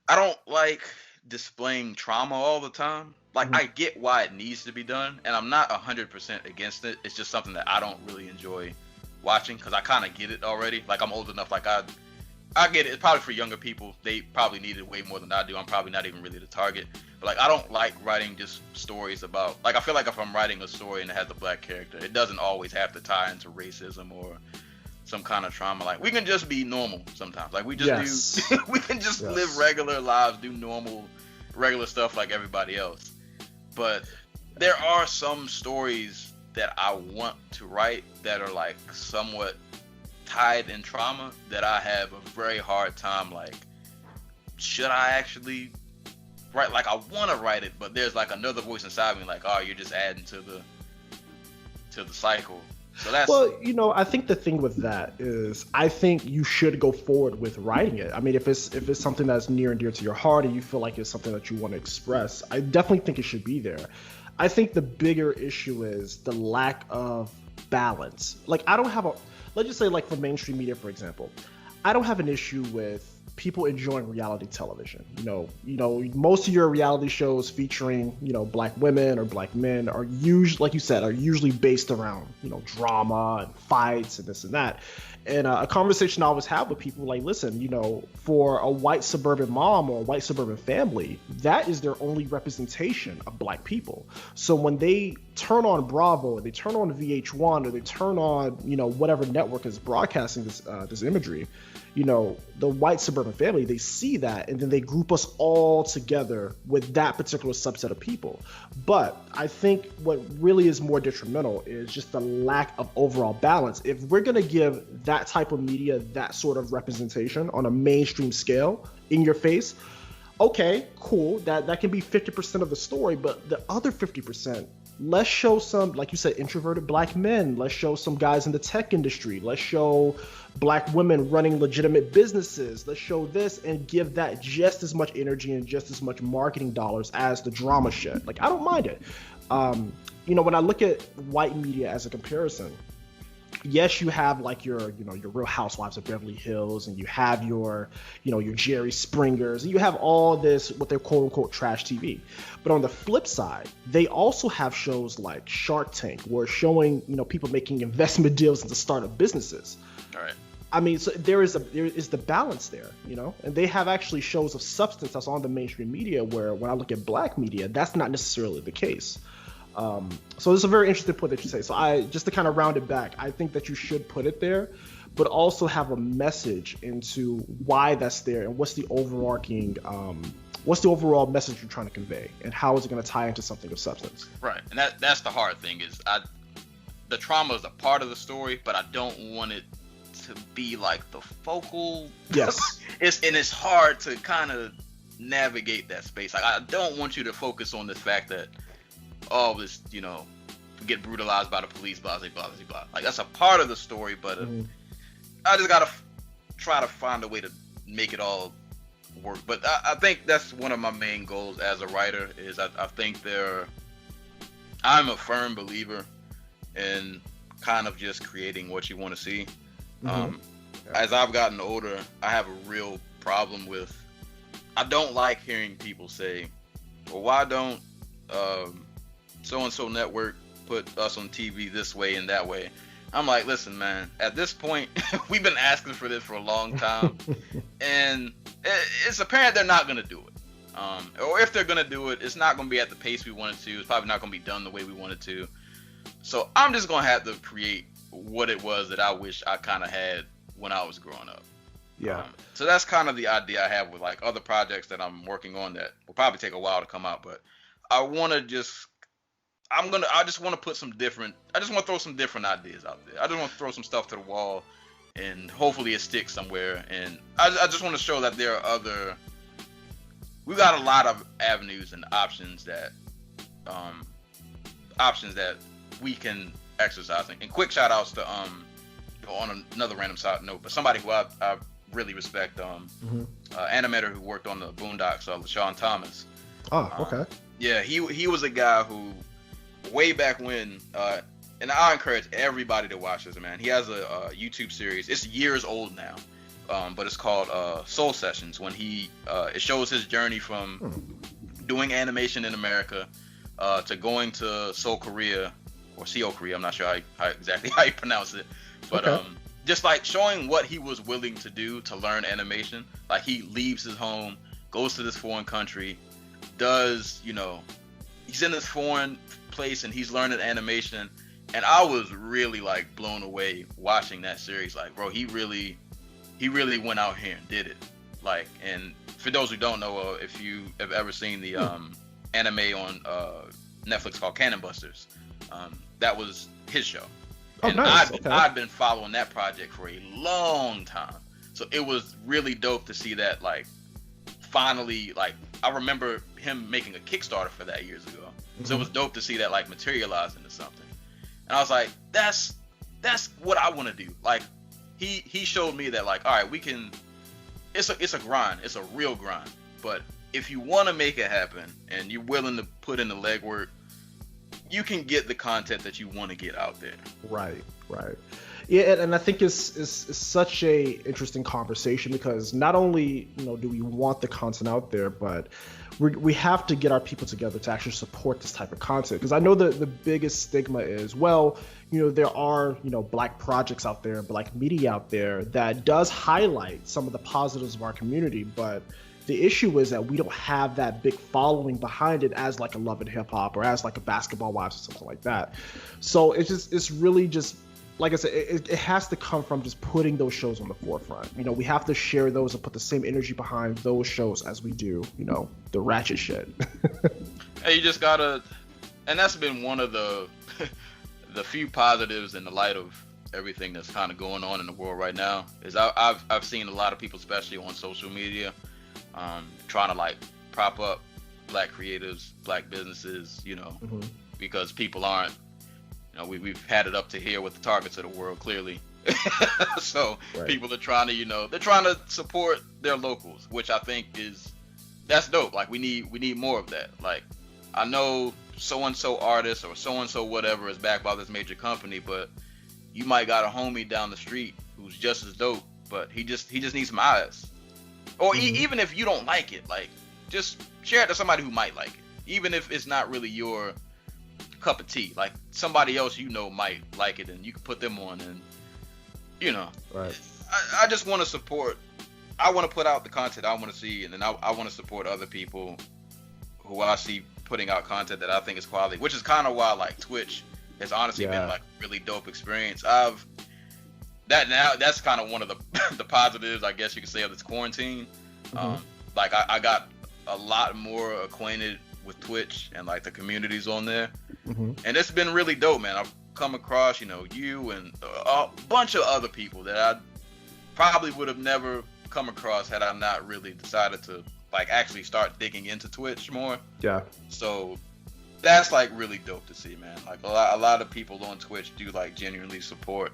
I don't like displaying trauma all the time. Like, I get why it needs to be done, and I'm not 100% against it. It's just something that I don't really enjoy watching, because I kind of get it already. Like, I'm old enough, like, I get it. It's probably for younger people. They probably need it way more than I do. I'm probably not even really the target. But, like, I don't like writing just stories about, like, I feel like if I'm writing a story and it has a black character, it doesn't always have to tie into racism or some kind of trauma. Like, we can just be normal sometimes. Like, we just do, we can just live regular lives, do normal, regular stuff like everybody else. But there are some stories that I want to write that are, like, somewhat tied in trauma that I have a very hard time, like, should I actually write? Like, I want to write it, but there's, like, another voice inside me, like, oh, you're just adding to the cycle. So that's... Well, you know, I think the thing with that is, I think you should go forward with writing it. I mean, if it's something that's near and dear to your heart and you feel like it's something that you want to express, I definitely think it should be there. I think the bigger issue is the lack of balance. Like, I don't have let's just say, like, for mainstream media, for example, I don't have an issue with people enjoying reality television. You know, most of your reality shows featuring, you know, black women or black men are usually, like you said, are usually based around, you know, drama and fights and this and that. And a conversation I always have with people, like, listen, you know, for a white suburban mom or a white suburban family, that is their only representation of black people. So when they turn on Bravo, or they turn on VH1, or they turn on, you know, whatever network is broadcasting this imagery, you know, the white suburban family, they see that, and then they group us all together with that particular subset of people. But I think what really is more detrimental is just the lack of overall balance. If we're going to give that type of media that sort of representation on a mainstream scale in your face, okay, cool, that can be 50% of the story, but the other 50%, let's show some, like you said, introverted black men. Let's show some guys in the tech industry. Let's show black women running legitimate businesses. Let's show this and give that just as much energy and just as much marketing dollars as the drama shit. Like, I don't mind it. You know, when I look at white media as a comparison, yes, you have, like, your Real Housewives of Beverly Hills, and you have your Jerry Springers, and you have all this, what they're quote unquote trash TV. But on the flip side, they also have shows like Shark Tank, where it's showing, you know, people making investment deals into startup businesses. All right. I mean, so there is the balance there, you know, and they have actually shows of substance that's on the mainstream media, where when I look at black media, that's not necessarily the case. So it's a very interesting point that you say. So just to kind of round it back, I think that you should put it there, but also have a message into why that's there and what's the overall message you're trying to convey, and how is it going to tie into something of substance. Right, and that's the hard thing is the trauma is a part of the story, but I don't want it to be like the focal. Yes. It's hard to kind of navigate that space. Like, I don't want you to focus on the fact that, oh, this, you know, get brutalized by the police, blah, blah, blah, blah. Like, that's a part of the story, but I just gotta try to find a way to make it all work. But I think that's one of my main goals as a writer is I think I'm a firm believer in kind of just creating what you want to see. As I've gotten older, I have a real problem with, I don't like hearing people say, well, why don't so-and-so network put us on TV this way and that way? I'm like, listen, man, at this point, we've been asking for this for a long time, and it's apparent they're not going to do it. Or if they're going to do it, it's not going to be at the pace we want it to. It's probably not going to be done the way we want it to. So I'm just going to have to create what it was that I wish I kind of had when I was growing up. Yeah. So that's kind of the idea I have with, like, other projects that I'm working on that will probably take a while to come out, but I just want to throw some different ideas out there. I just want to throw some stuff to the wall, and hopefully it sticks somewhere. And I just want to show that there are we got a lot of avenues and options that we can exercise. And quick shout outs to on another random side note, but somebody who I really respect, animator who worked on the Boondocks, LaShawn Thomas. Oh, okay. Yeah, he was a guy who, way back when, and I encourage everybody to watch this, man. He has a YouTube series. It's years old now, but it's called Soul Sessions. When it shows his journey from doing animation in America to going to Seoul, Korea, or Seokri. I'm not sure how exactly how you pronounce it, but Okay. just like showing what he was willing to do to learn animation. Like he leaves his home, goes to this foreign country, does, he's in this foreign place and he's learning animation. And I was really like blown away watching that series. Like, bro, he really went out here and did it. Like, and for those who don't know, if you have ever seen the anime on Netflix called Cannon Busters, that was his show. Oh, and nice. Okay. I'd been following that project for a long time. So it was really dope to see that, like, finally, like, I remember him making a Kickstarter for that years ago. Mm-hmm. So it was dope to see that, like, materialize into something. And I was like, that's what I want to do. Like, he showed me that, like, all right, we can, it's a grind. It's a real grind. But if you want to make it happen and you're willing to put in the legwork, you can get the content that you want to get out there. Right. Yeah, and I think it's such a interesting conversation because not only do we want the content out there, but we have to get our people together to actually support this type of content. Because I know the biggest stigma is, well, there are Black projects out there, Black media out there that does highlight some of the positives of our community, but the issue is that we don't have that big following behind it as like a Love and Hip Hop or as like a Basketball Wives or something like that. So it's really just, like I said, it has to come from just putting those shows on the forefront. We have to share those and put the same energy behind those shows as we do, the ratchet shit. Hey, you just gotta, and that's been one of the few positives in the light of everything that's kind of going on in the world right now, is I've seen a lot of people, especially on social media, trying to like prop up Black creatives, Black businesses, Mm-hmm. because people aren't, we've had it up to here with the Targets of the world, clearly. So right. People are trying to, they're trying to support their locals, which I think that's dope. Like we need more of that. Like, I know so-and-so artist or so-and-so whatever is backed by this major company, but you might got a homie down the street who's just as dope, but he just needs some eyes. Or Mm-hmm. Even if you don't like it, like, just share it to somebody who might like it. Even if it's not really your cup of tea, like somebody else might like it, and you can put them on, and Right. I just want to support. I want to put out the content I want to see, and then I want to support other people who I see putting out content that I think is quality, which is kind of why like Twitch has honestly been like a really dope experience. That's kind of one of the positives, I guess you could say, of this quarantine. Mm-hmm. Like I got a lot more acquainted with Twitch and like the communities on there, Mm-hmm. and it's been really dope, man. I've come across you and a bunch of other people that I probably would have never come across had I not really decided to like actually start digging into Twitch more. Yeah. So that's like really dope to see, man. Like a lot of people on Twitch do like genuinely support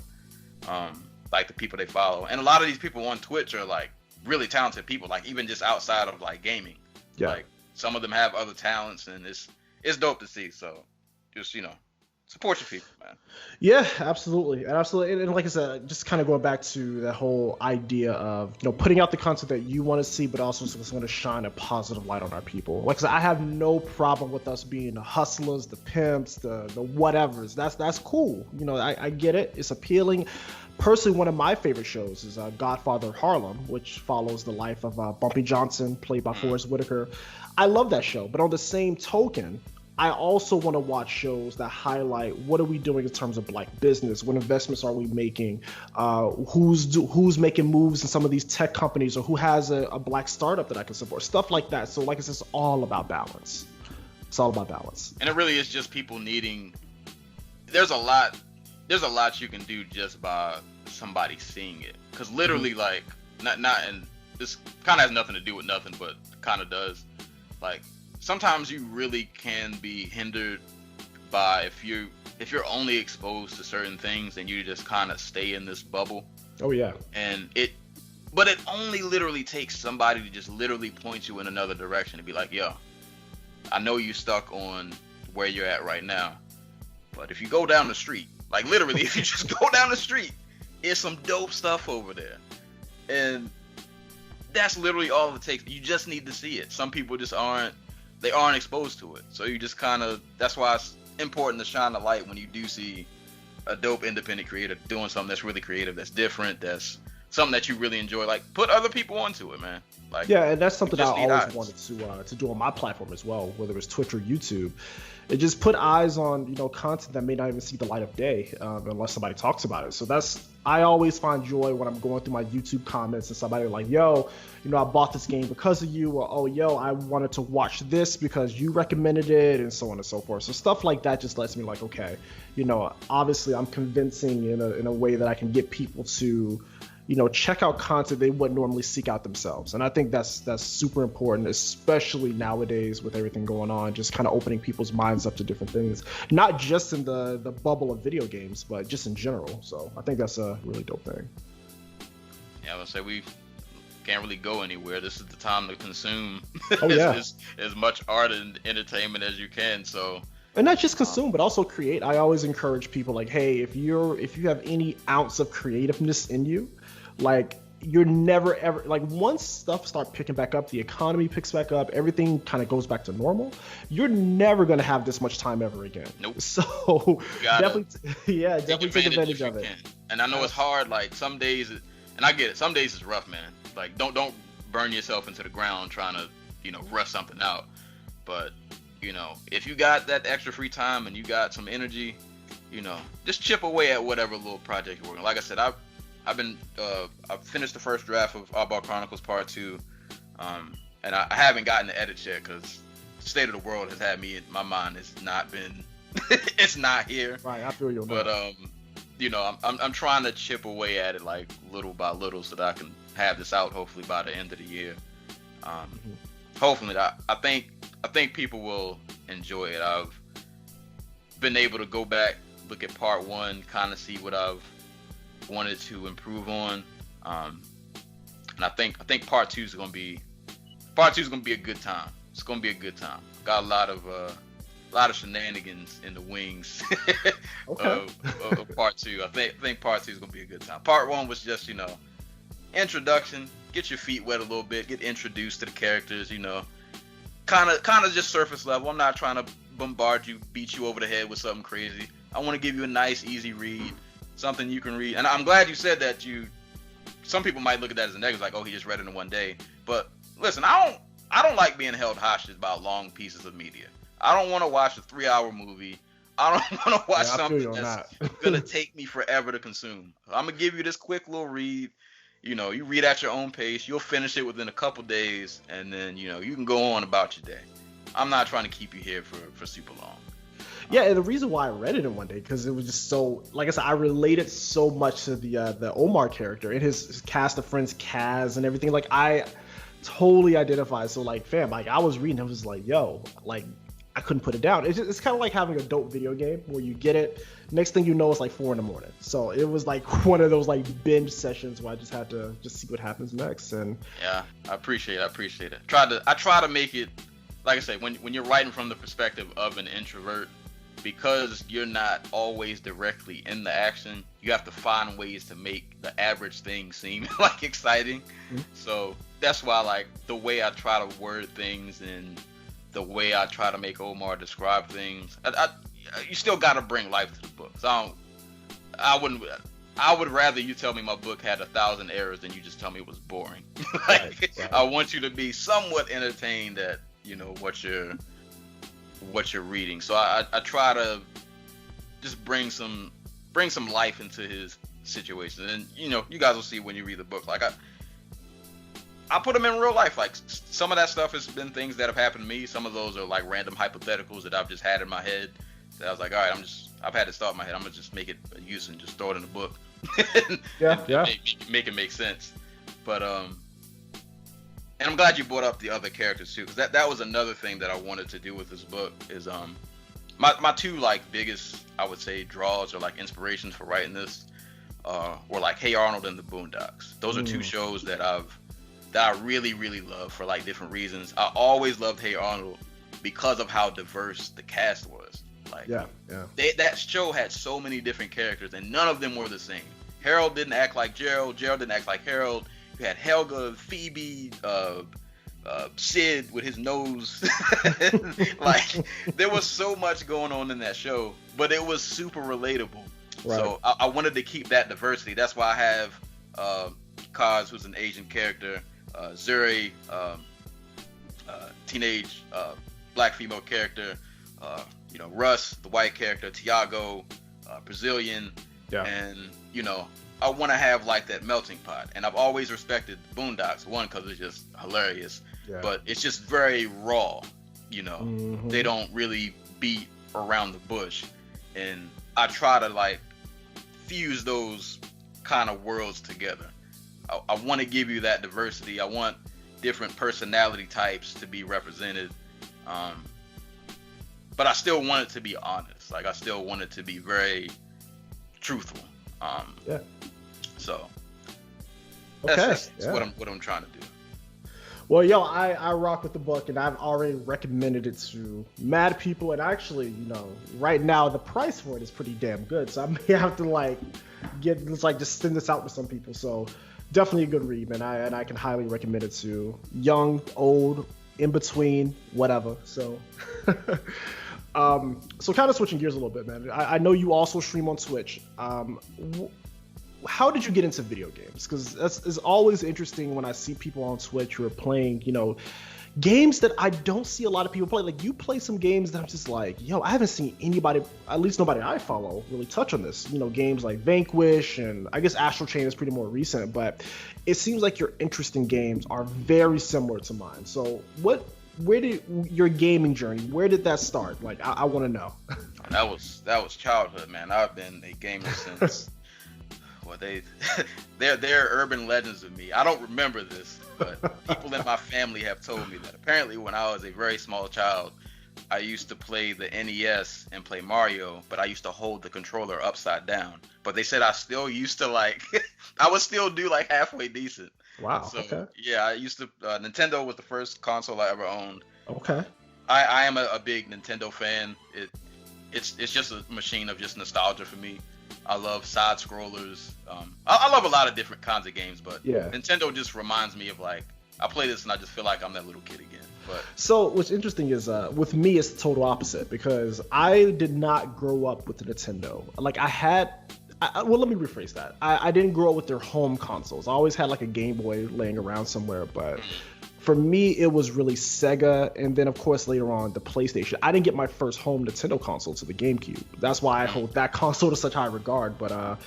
like the people they follow, and a lot of these people on Twitch are like really talented people, like even just outside of like gaming. Yeah. Like some of them have other talents, and it's dope to see. So just support your people, man. Yeah, absolutely. And like I said, just kind of going back to the whole idea of, putting out the content that you want to see, but also it's going to shine a positive light on our people. Like I said, I have no problem with us being the hustlers, the pimps, the whatevers. That's cool. I get it. It's appealing. Personally, one of my favorite shows is Godfather of Harlem, which follows the life of Bumpy Johnson, played by Forrest Whitaker. I love that show. But on the same token, I also want to watch shows that highlight what are we doing in terms of Black business, what investments are we making, who's making moves in some of these tech companies, or who has a Black startup that I can support, stuff like that. So like I said, it's all about balance. It's all about balance. And it really is just people needing. There's a lot you can do just by somebody seeing it, because literally like not and this kind of has nothing to do with nothing, but kind of does. Like sometimes you really can be hindered by if you're only exposed to certain things and you just kind of stay in this bubble. Oh yeah. But it only literally takes somebody to just literally point you in another direction and be like, yo, I know you stuck on where you're at right now, but if you go down the street, like literally if you just go down the street, it's some dope stuff over there. And that's literally all it takes. You just need to see it. Some people just aren't exposed to it. So you just kind of, that's why important to shine the light when you do see a dope independent creator doing something that's really creative, that's different, that's something that you really enjoy. Like, put other people onto it, man. Like, yeah, and that's something I always eyes. wanted to do on my platform as well, whether it's Twitch or YouTube. It just put eyes on, you know, content that may not even see the light of day unless somebody talks about it. So I always find joy when I'm going through my YouTube comments and somebody like, yo, you know, I bought this game because of you, or oh, yo, I wanted to watch this because you recommended it, and so on and so forth. So stuff like that just lets me like, okay, you know, obviously I'm convincing in a way that I can get people to, you know, check out content they wouldn't normally seek out themselves. And I think that's super important, especially nowadays with everything going on, just kind of opening people's minds up to different things, not just in the bubble of video games, but just in general. So I think that's a really dope thing. Yeah, I would say we can't really go anywhere. This is the time to consume as much art and entertainment as you can. So, and not just consume, but also create. I always encourage people like, hey, if you have any ounce of creativeness in you, like, you're never ever, like, once stuff start picking back up, the economy picks back up, everything kind of goes back to normal, you're never going to have this much time ever again. Nope. So definitely take advantage of it. And I know it's hard, like, some days, and I get it, some days it's rough, man. Like, don't burn yourself into the ground trying to, you know, rush something out. But, you know, if you got that extra free time and you got some energy, you know, just chip away at whatever little project you're working on. Like I said, I've finished the first draft of Oddball Chronicles Part 2, and I haven't gotten the edit yet because the state of the world has had me, my mind has not been, it's not here. Right, I feel you. But, you know, I'm trying to chip away at it, like, little by little, so that I can have this out hopefully by the end of the year. Hopefully, I think people will enjoy it. I've been able to go back, look at Part 1, kind of see what I've wanted to improve on, and I think Part 2 is gonna be a good time. It's gonna be a good time. Got a lot of shenanigans in the wings of Part 2. I think Part 2 is gonna be a good time. Part 1 was just, you know, introduction, get your feet wet a little bit, get introduced to the characters, you know, kind of just surface level. I'm not trying to bombard you, beat you over the head with something crazy. I want to give you a nice, easy read, something you can read. And I'm glad you said that. Some people might look at that as a negative, like, oh, he just read it in one day. But listen, I don't like being held hostage by long pieces of media. I don't want to watch a 3-hour movie. I don't want to watch something that's gonna take me forever to consume. I'm gonna give you this quick little read. You know, you read at your own pace. You'll finish it within a couple days, and then, you know, you can go on about your day. I'm not trying to keep you here for super long. Yeah, and the reason why I read it in one day, because it was just so, like I said, I related so much to the Omar character and his cast of friends, Kaz, and everything. Like, I totally identify. So, like, fam, like, I was reading, I was like, yo, like, I couldn't put it down. It's kind of like having a dope video game where you get it, next thing you know, it's like 4 a.m. So it was like one of those like binge sessions where I just had to just see what happens next. And yeah, I appreciate it. I try to make it, like I said, when you're writing from the perspective of an introvert, because you're not always directly in the action, you have to find ways to make the average thing seem like exciting. Mm-hmm. So that's why, like, the way I try to word things and the way I try to make Omar describe things, you still got to bring life to the book. So I would rather you tell me my book had 1,000 errors than you just tell me it was boring. Right. I want you to be somewhat entertained at, you know, what you're reading. So I try to just bring some life into his situation, and, you know, you guys will see when you read the book. Like, I put them in real life. Like, some of that stuff has been things that have happened to me. Some of those are like random hypotheticals that I've just had in my head. That I was like, all right, I've had this thought in my head. I'm gonna just make it a use and just throw it in the book. Make it make sense. But and I'm glad you brought up the other characters too, because that was another thing that I wanted to do with this book. Is my two, like, biggest, I would say, draws or like inspirations for writing this were like Hey Arnold and the Boondocks. Those are two shows that I really, really love for like different reasons. I always loved Hey Arnold because of how diverse the cast was. Like, that show had so many different characters, and none of them were the same. Harold didn't act like Gerald. Gerald didn't act like Harold. You had Helga, Phoebe, Sid with his nose. Like, there was so much going on in that show, but it was super relatable. Right. So I wanted to keep that diversity. That's why I have Kaz, who's an Asian character, Zuri, teenage black female character, Russ, the white character, Tiago, Brazilian, and I want to have like that melting pot. And I've always respected Boondocks, one, because it's just hilarious, but it's just very raw. They don't really beat around the bush, and I try to like fuse those kind of worlds together. I want to give you that diversity. I want different personality types to be represented, but I still want it to be honest. Like, I still want it to be very truthful. So that's what I'm trying to do. Well, yo, I rock with the book, and I've already recommended it to mad people, and actually, right now the price for it is pretty damn good, so I may have to just send this out to some people. So definitely a good read, man. I can highly recommend it to young, old, in between, whatever. So so kind of switching gears a little bit, man. I know you also stream on Twitch. How did you get into video games? Because it's always interesting when I see people on Twitch who are playing, games that I don't see a lot of people play. Like, you play some games that I'm just like, I haven't seen anybody, at least nobody I follow, really touch on this. Games like Vanquish, and I guess Astral Chain is pretty more recent, but it seems like your interest in games are very similar to mine. So where did your gaming journey, where did that start? Like, I want to know. That was childhood, man. I've been a gamer since... Well, they're urban legends of me. I don't remember this, but people in my family have told me that apparently when I was a very small child, I used to play the NES and play Mario, but I used to hold the controller upside down. But they said I still used to I would still do like halfway decent. Wow. So, okay. Yeah, I used to. Nintendo was the first console I ever owned. Okay. I am a big Nintendo fan. It's just a machine of just nostalgia for me. I love side scrollers. I love a lot of different kinds of games, but Nintendo just reminds me of I play this and I just feel like I'm that little kid again. But so what's interesting is with me it's the total opposite, because I did not grow up with the Nintendo. Like, well, let me rephrase that. I didn't grow up with their home consoles. I always had like a Game Boy laying around somewhere, but for me it was really Sega, and then of course later on the PlayStation. I didn't get my first home Nintendo console to the GameCube. That's why I hold that console to such high regard. But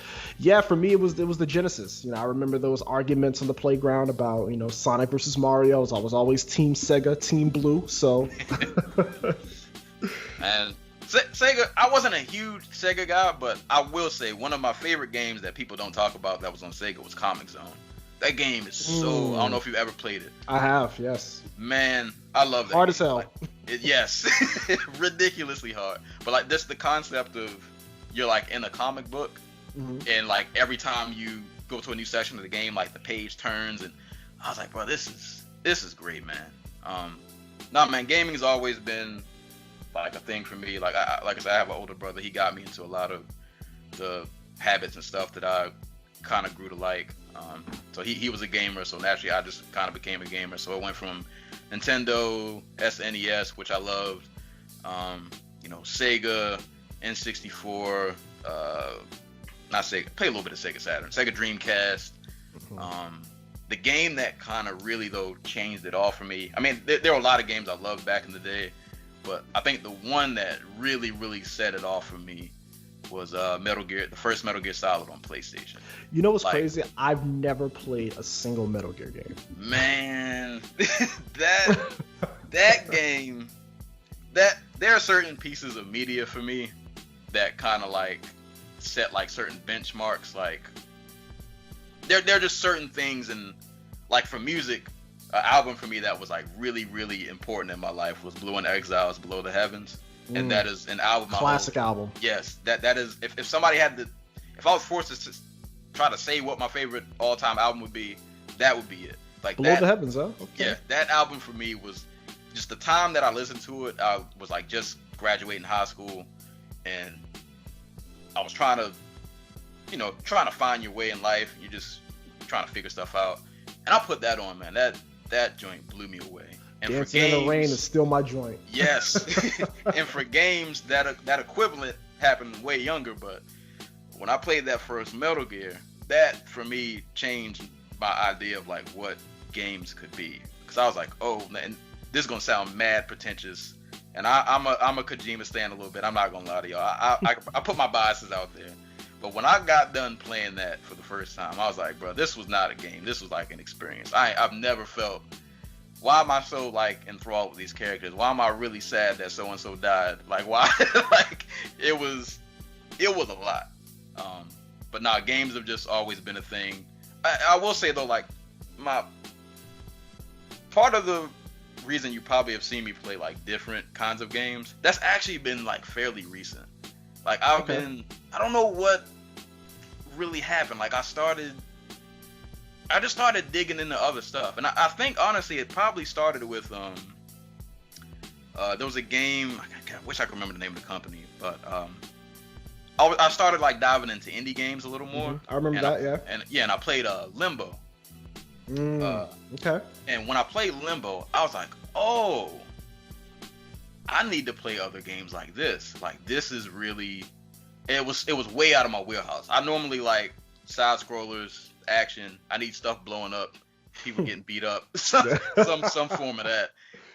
for me it was the Genesis. I remember those arguments on the playground about Sonic versus Mario. I was always Team Sega, Team Blue. So and Sega, I wasn't a huge Sega guy, but I will say one of my favorite games that people don't talk about that was on Sega was Comic Zone. That game is so... I don't know if you've ever played it. I have, yes. Man, I love that hard game. As hell. Yes. Ridiculously hard. But just the concept of you're in a comic book, and every time you go to a new section of the game, the page turns, and I was like, bro, this is great, man. Man, gaming has always been a thing for me. Like I said, I have an older brother. He got me into a lot of the habits and stuff that I kind of grew to like. So he was a gamer, so naturally I just kind of became a gamer. So it went from Nintendo, SNES, which I loved, Sega, N64, not Sega, play a little bit of Sega Saturn, Sega Dreamcast. The game that kind of really though changed it all for me. I mean, there were a lot of games I loved back in the day, but I think the one that really, really set it off for me was Metal Gear, the first Metal Gear Solid on PlayStation. You know what's crazy? I've never played a single Metal Gear game. Man, that game, there are certain pieces of media for me that kind of set certain benchmarks. There are just certain things, and for music, an album for me that was really, really important in my life was Blue and Exile's Below the Heavens. And that is an album. Classic album. Yes, that is. If somebody had to, if I was forced to try to say what my favorite all-time album would be, that would be it. Below the Heavens, huh? Okay. Yeah, that album for me was just the time that I listened to it. I was just graduating high school, and I was trying to find your way in life. You're just trying to figure stuff out, and I put that on, man. that joint blew me away. And Dancing in the Rain is still my joint. Yes. And for games, that equivalent happened way younger, but when I played that first Metal Gear, that for me changed my idea of like what games could be. Because I was like, oh man, this is gonna sound mad pretentious. And I'm a Kojima stan a little bit. I'm not gonna lie to y'all. I put my biases out there. But when I got done playing that for the first time, I was like, bro, this was not a game. This was like an experience. I've never felt. Why am I so like enthralled with these characters? Why am I really sad that so and so died? Like why? Like it was a lot. But nah, games have just always been a thing. I will say though, like my part of the reason you probably have seen me play like different kinds of games, that's actually been like fairly recent. Like I don't know what really happened. Like I just started digging into other stuff, and I think honestly it probably started with there was a game, I wish I could remember the name of the company, but I started like diving into indie games a little more. Mm-hmm. I remember that, and I played Limbo. Okay. And when I played Limbo, I was like, oh, I need to play other games like this. Like this is really, it was way out of my wheelhouse. I normally like side scrollers, action. I need stuff blowing up, people getting beat up, some form of that.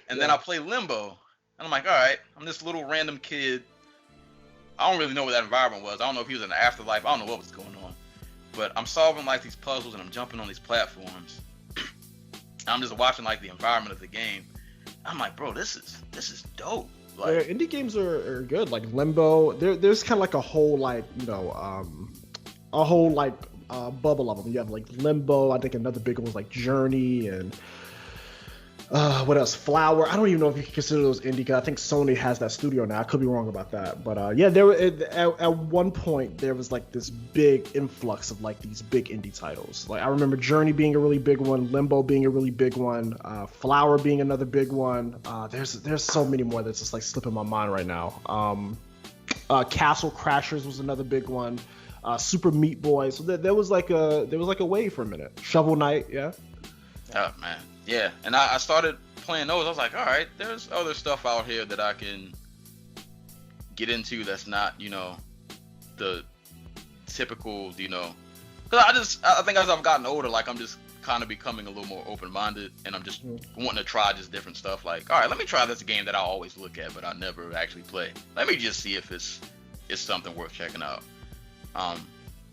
And then I play Limbo, and I'm like, all right, I'm this little random kid. I don't really know what that environment was. I don't know if he was in the afterlife. I don't know what was going on. But I'm solving like these puzzles and I'm jumping on these platforms. I'm just watching like the environment of the game. I'm like, bro, this is dope. Like, indie games are good. Like Limbo, there's kind of like a whole like bubble of them. You have like Limbo. I think another big one was like Journey and what else? Flower. I don't even know if you can consider those indie. Cause I think Sony has that studio now. I could be wrong about that, but yeah, at one point there was like this big influx of like these big indie titles. Like I remember Journey being a really big one, Limbo being a really big one, Flower being another big one. There's so many more that's just like slipping my mind right now. Castle Crashers was another big one. Super Meat Boy. So there was like a wave for a minute. Shovel Knight, yeah. Oh man. Yeah, and I started playing those. I was like, all right, there's other stuff out here that I can get into that's not, the typical, because I think as I've gotten older, like I'm just kind of becoming a little more open-minded, and I'm just wanting to try just different stuff. Like, all right, let me try this game that I always look at, but I never actually play. Let me just see if it's something worth checking out.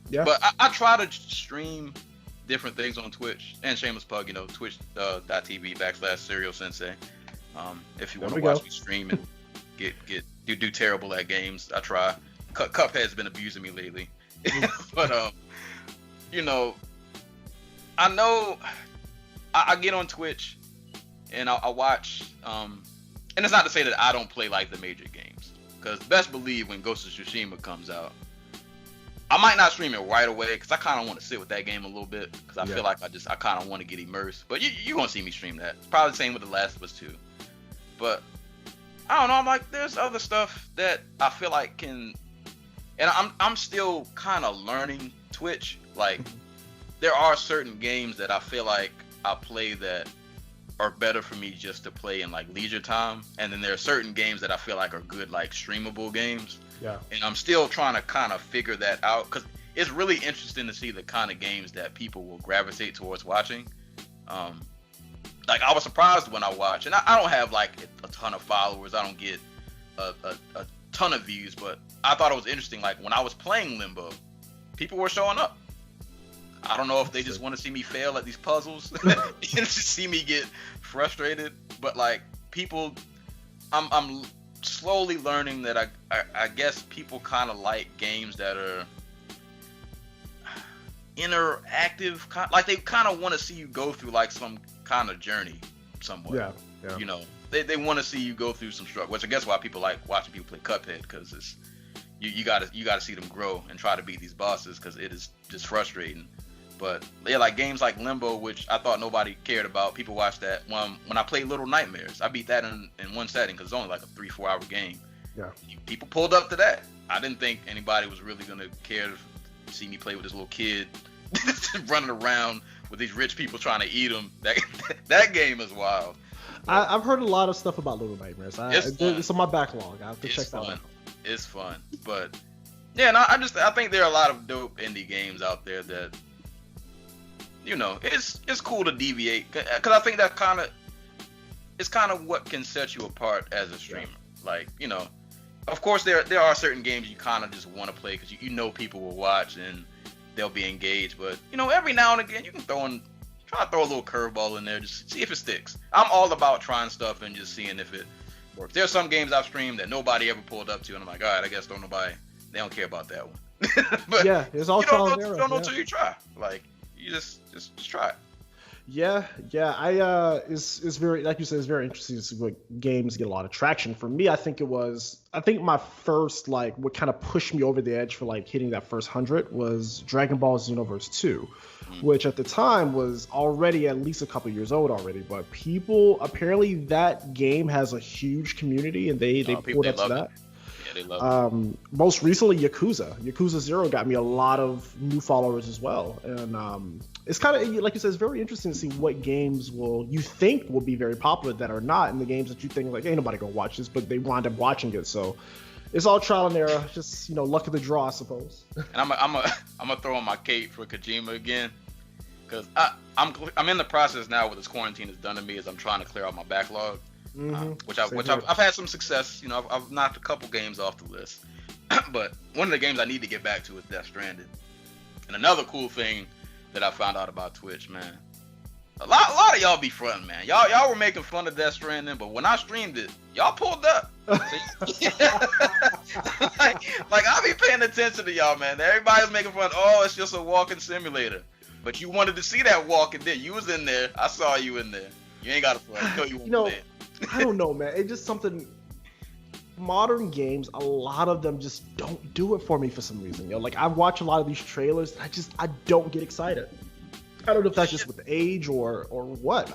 Yeah. But I try to stream different things on Twitch, and shameless plug, twitch.tv/CerealSensi. If you want to watch me stream and do terrible at games, I try. Cuphead's been abusing me lately, but I know I get on Twitch and I watch, and it's not to say that I don't play like the major games, because best believe when Ghost of Tsushima comes out, I might not stream it right away because I kind of want to sit with that game a little bit, because I feel like I kind of want to get immersed. But you're going to see me stream that. It's probably the same with The Last of Us 2. But I don't know. I'm like, there's other stuff that I feel like can, and I'm still kind of learning Twitch. Like there are certain games that I feel like I play that are better for me just to play in like leisure time, and then there are certain games that I feel like are good like streamable games. Yeah. And I'm still trying to kind of figure that out, because it's really interesting to see the kind of games that people will gravitate towards watching. Like I was surprised when I watch, and I don't have like a ton of followers. I don't get a ton of views, but I thought it was interesting. Like when I was playing Limbo, people were showing up. I don't know if they just want to see me fail at these puzzles and just see me get frustrated, but like people, I'm slowly learning that I guess people kind of like games that are interactive, like they kind of want to see you go through like some kind of journey somewhere. Yeah. They want to see you go through some struggle, which I guess why people like watching people play Cuphead, because it's you gotta see them grow and try to beat these bosses, because it is just frustrating. But yeah, like games like Limbo, which I thought nobody cared about, people watch that. When I played Little Nightmares, I beat that in one setting, because it's only like a 3-4 hour game. Yeah. People pulled up to that. I didn't think anybody was really gonna care to see me play with this little kid running around with these rich people trying to eat them. That game is wild. I've heard a lot of stuff about Little Nightmares. It's on my backlog. I have to check that out. It's fun, but yeah, and I think there are a lot of dope indie games out there that, it's cool to deviate, because I think that it's kind of what can set you apart as a streamer. Like, of course there are certain games you kind of just want to play because you know people will watch and they'll be engaged, but every now and again you can try to throw a little curveball in there, just see if it sticks. I'm all about trying stuff and just seeing if it works. There's some games I've streamed that nobody ever pulled up to, and I'm like, all right, I guess they don't care about that one. But yeah, it's all trial and error. You don't know until you try. Like, you just try it. Yeah. It's very, like you said, it's very interesting to see what games get a lot of traction. For me, I think my first, like, what kind of pushed me over the edge for, like, hitting that first 100 was Dragon Ball Xenoverse 2, which at the time was already at least a couple years old already. But people, apparently that game has a huge community, and they pulled up to that. They love it. Most recently, Yakuza 0 got me a lot of new followers as well, and it's kind of, like you said, it's very interesting to see what games you think will be very popular that are not, and the games that you think like ain't nobody gonna watch this, but they wind up watching it. So it's all trial and error, just luck of the draw, I suppose. And I'm gonna throw on my cape for Kojima again, because I'm in the process now, what this quarantine has done to me is I'm trying to clear out my backlog. Which I've had some success. I've knocked a couple games off the list, but one of the games I need to get back to is Death Stranding. And another cool thing that I found out about Twitch, man, a lot of y'all be fronting, man. Y'all were making fun of Death Stranding, but when I streamed it, y'all pulled up. like I be paying attention to y'all, man. Everybody's making fun. Oh, it's just a walking simulator. But you wanted to see that walking there. You was in there. I saw you in there. You ain't got to front. I know you weren't there. I don't know, man. It's just something. Modern games, a lot of them just don't do it for me for some reason. Like, I watch a lot of these trailers, I don't get excited. I don't know if that's just with age or what.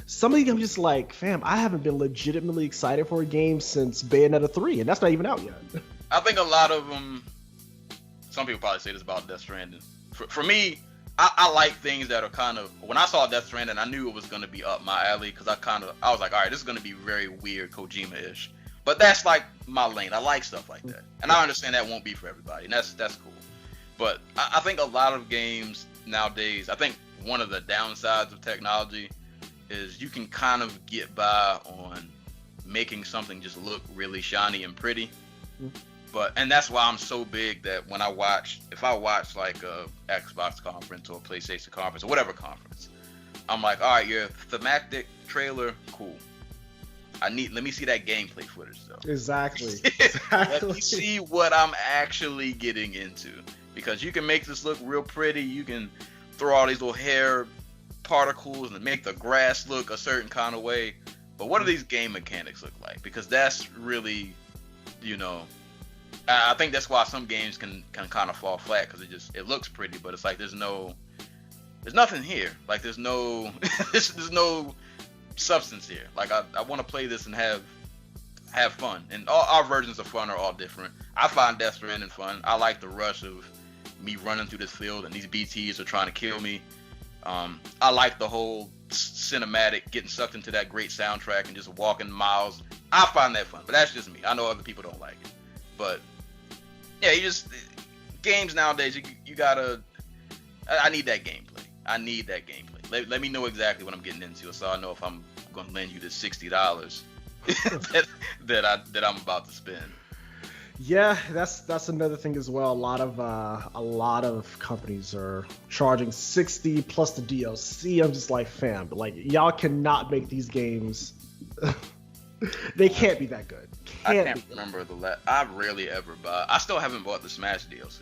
Some of these I'm just like, fam, I haven't been legitimately excited for a game since Bayonetta 3, and that's not even out yet. I think a lot of them. Some people probably say this about Death Stranding. For me, I like things that are kind of, when I saw Death Stranding, I knew it was going to be up my alley, because I was like, all right, this is going to be very weird Kojima-ish. But that's like my lane. I like stuff like that. And I understand that won't be for everybody, and that's cool. But I think a lot of games nowadays, I think one of the downsides of technology is you can kind of get by on making something just look really shiny and pretty. And that's why I'm so big that if I watch like a Xbox conference or a PlayStation conference or whatever conference, I'm like, all right, your thematic trailer, cool. Let me see that gameplay footage though. Exactly. Let me see what I'm actually getting into, because you can make this look real pretty. You can throw all these little hair particles and make the grass look a certain kind of way. But what do these game mechanics look like? Because that's really, I think that's why some games can kind of fall flat, because it looks pretty, but it's like there's nothing here. Like there's no there's no substance here. Like I want to play this and have fun, and all our versions of fun are all different. I find Death Stranding fun. I like the rush of me running through this field and these BTs are trying to kill me. I like the whole cinematic, getting sucked into that great soundtrack and just walking miles. I find that fun, but that's just me. I know other people don't like it, but yeah, games nowadays, you gotta. I need that gameplay. Let me know exactly what I'm getting into, so I know if I'm gonna lend you the $60 that I'm about to spend. Yeah, that's another thing as well. A lot of companies are charging $60 plus the DLC. I'm just like, fam, like y'all cannot make these games. They can't be that good. I can't remember I rarely ever buy. I still haven't bought the Smash DLC,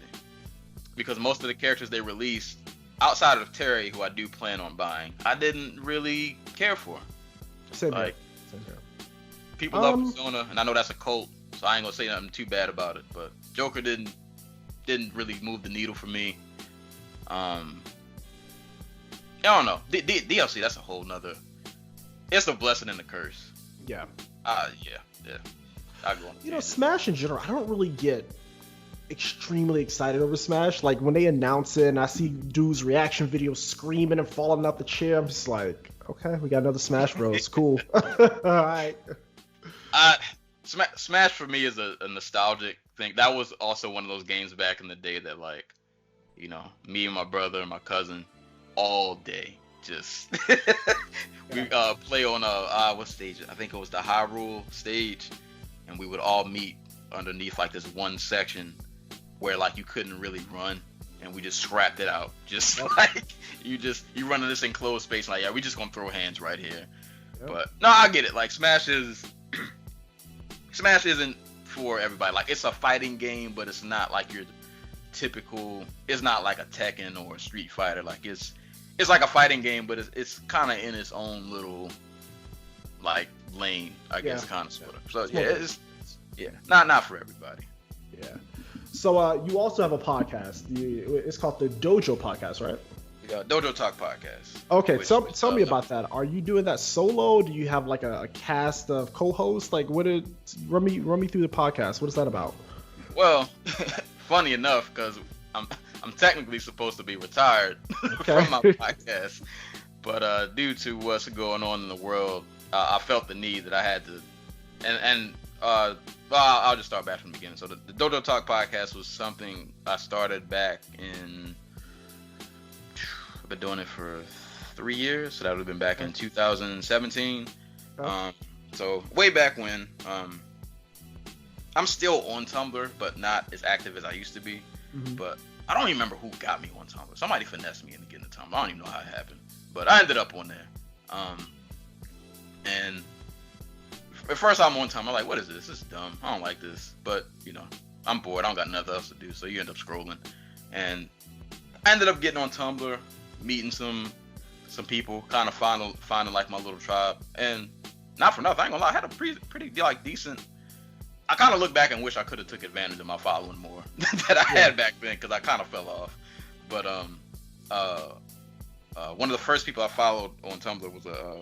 because most of the characters they released, outside of Terry, who I do plan on buying, I didn't really care for. Same here. People love Persona, and I know that's a cult, so I ain't gonna say nothing too bad about it. But Joker didn't really move the needle for me. I don't know. DLC, that's a whole nother. It's a blessing and a curse. Yeah. Yeah. I go on. Smash in general, I don't really get extremely excited over Smash. Like when they announce it and I see dudes' reaction videos screaming and falling out the chair, I'm just like, okay, we got another Smash Bros. Cool. All right. Smash for me is a nostalgic thing. That was also one of those games back in the day that, like, you know, me and my brother and my cousin all day just we play on what stage? I think it was the Hyrule stage, and we would all meet underneath like this one section where like you couldn't really run, and we just scrapped it out. Just like you run in this enclosed space, like, yeah, we just gonna throw hands right here. Yep. But no, I get it. Like Smash isn't for everybody. Like it's a fighting game, but it's not like your typical. It's not like a Tekken or a Street Fighter. Like it's like a fighting game, but it's kind of in its own little like lane, I guess, kind of sort of. So yeah, it's not for everybody. Yeah. So you also have a podcast. It's called the Dojo Podcast, right? Yeah, Dojo Talk Podcast. Okay, tell me about that. Are you doing that solo? Do you have like a cast of co-hosts? Like, run me through the podcast. What is that about? Well, funny enough, because I'm technically supposed to be retired from my podcast, but due to what's going on in the world, I felt the need that I had to, and I'll just start back from the beginning. So the Dojo Talk Podcast was something I started back in. I've been doing it for 3 years, so that would have been back in 2017. So way back when. I'm still on Tumblr, but not as active as I used to be. Mm-hmm. But I don't even remember who got me on Tumblr. Somebody finessed me into getting the Tumblr. I don't even know how it happened, but I ended up on there. And at first I'm on Tumblr. I'm like, what is this? This is dumb. I don't like this. But you know, I'm bored. I don't got nothing else to do. So you end up scrolling, and I ended up getting on Tumblr, meeting some people, kind of finding like my little tribe. And not for nothing, I ain't gonna lie, I had a pretty like decent. I kind of look back and wish I could have took advantage of my following more that I had back then, because I kind of fell off. But one of the first people I followed on Tumblr was a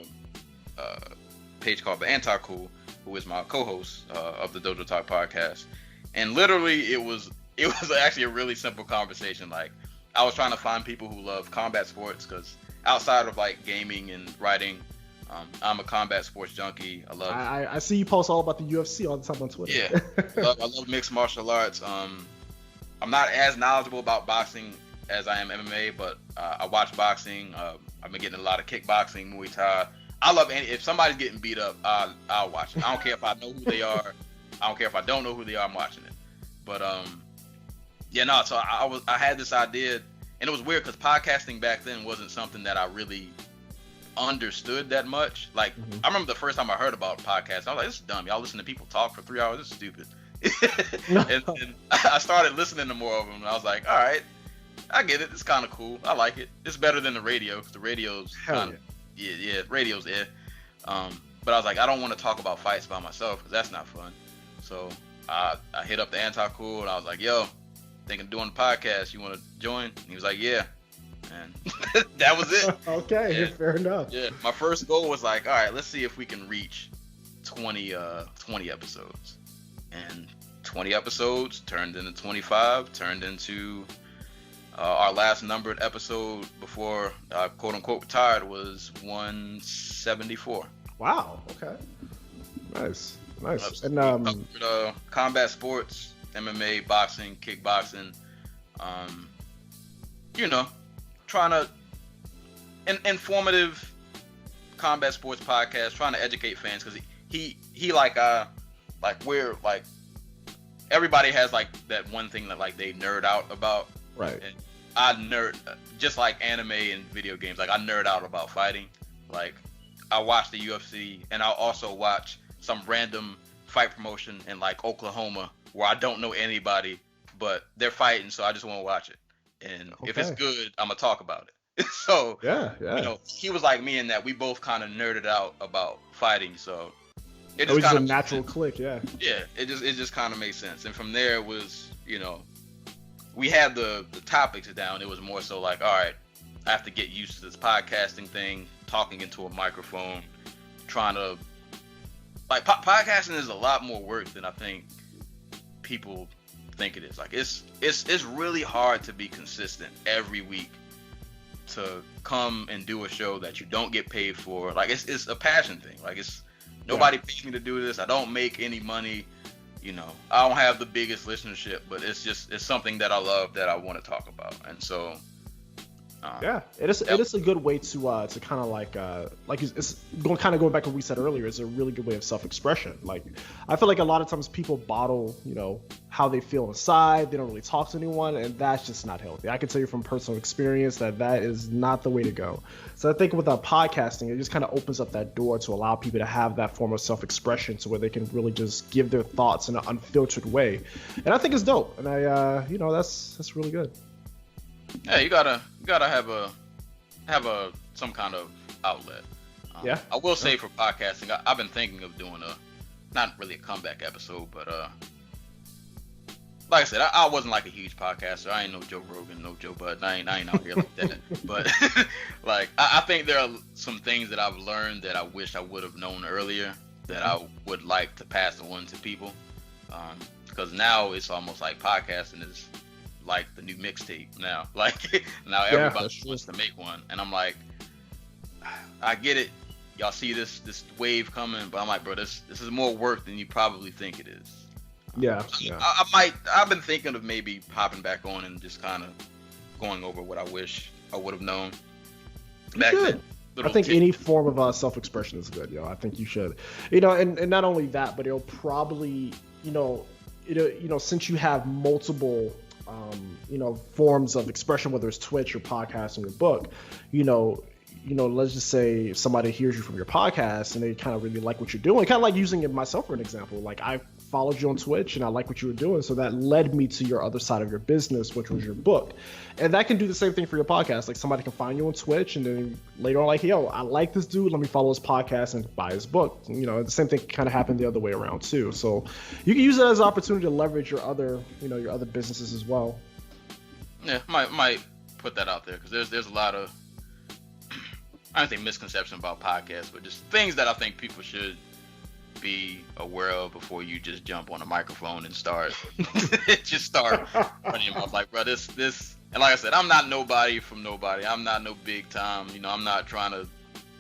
page called The Anti-Cool, who is my co-host of the Dojo Talk Podcast. And literally, it was actually a really simple conversation. Like, I was trying to find people who love combat sports, because outside of like gaming and writing, I'm a combat sports junkie. I see you post all about the UFC all the time on Twitter. Yeah, I love mixed martial arts. I'm not as knowledgeable about boxing as I am MMA, but I watch boxing. I've been getting a lot of kickboxing, Muay Thai. I love if somebody's getting beat up, I'll watch it. I don't care if I know who they are. I don't care if I don't know who they are. I'm watching it. But so I had this idea, and it was weird because podcasting back then wasn't something that I really understood that much. Like, I remember the first time I heard about podcasts, I was like, this is dumb. Y'all listen to people talk for 3 hours? This is stupid. and I started listening to more of them, and I was like, all right, I get it. It's kind of cool. I like it. It's better than the radio, because the radio's kind of, radio's it. But I was like, I don't want to talk about fights by myself, because that's not fun. So I hit up the Anti-Cool, and I was like, yo, thinking of doing a podcast. You want to join? And he was like, yeah. And that was it. Okay, fair enough. Yeah, my first goal was like, all right, let's see if we can reach 20 episodes. And 20 episodes turned into 25, turned into our last numbered episode before quote unquote retired was 174. Wow. Okay. Nice. And combat sports, MMA, boxing, kickboxing, trying to informative combat sports podcast, trying to educate fans, because he like we're like, everybody has like that one thing that like they nerd out about, right? And I nerd, just like anime and video games, like I nerd out about fighting. Like I watch the UFC, and I'll also watch some random fight promotion in like Oklahoma where I don't know anybody, but they're fighting, so I just want to watch it. And if it's good, I'm gonna talk about it. So yeah. He was like me in that we both kind of nerded out about fighting. So it was just a natural click. Yeah, it just kind of made sense. And from there, it was, we had the topics down. It was more so like, all right, I have to get used to this podcasting thing, talking into a microphone, trying to like podcasting is a lot more work than I think people think it is. Like it's really hard to be consistent every week to come and do a show that you don't get paid for. Like it's a passion thing. Like it's nobody pays me to do this. I don't make any money. You know, I don't have the biggest listenership, but it's something that I love that I want to talk about. And so it is a good way to kind of like it's going back to what we said earlier. It's a really good way of self-expression. Like I feel like a lot of times people bottle, you know, how they feel inside. They don't really talk to anyone, and that's just not healthy. I can tell you from personal experience that is not the way to go. So I think with podcasting, it just kind of opens up that door to allow people to have that form of self-expression, to where they can really just give their thoughts in an unfiltered way. And I think it's dope. And I that's really good. Yeah, you gotta have some kind of outlet. I will say for podcasting, I've been thinking of doing not really a comeback episode, but like I said, I wasn't like a huge podcaster. I ain't no Joe Rogan, no Joe Budden. I ain't out here like that. But like I think there are some things that I've learned that I wish I would have known earlier that I would like to pass on to people. Because now it's almost like podcasting is like the new mixtape now. Like now everybody wants to make one, and I'm like, I get it. Y'all see this wave coming, but I'm like, bro, this is more work than you probably think it is. I've been thinking of maybe hopping back on and just kind of going over what I wish I would have known back then. I think any form of self-expression is good, yo. I think you should, and not only that, but it'll probably, since you have multiple forms of expression, whether it's Twitch or podcast or your book, let's just say if somebody hears you from your podcast and they kind of really like what you're doing, kind of like using it myself for an example. Like I followed you on Twitch and I like what you were doing, so that led me to your other side of your business, which was your book. And that can do the same thing for your podcast. Like somebody can find you on Twitch and then later on, like, yo, I like this dude, let me follow his podcast and buy his book. The same thing kind of happened the other way around too. So you can use it as an opportunity to leverage your other businesses as well. Yeah, might put that out there, because there's a lot of, I don't think misconception about podcasts, but just things that I think people should be aware of before you just jump on a microphone and start running your mouth. Like, bro, this, and like I said, I'm not nobody from nobody. I'm not no big time. I'm not trying to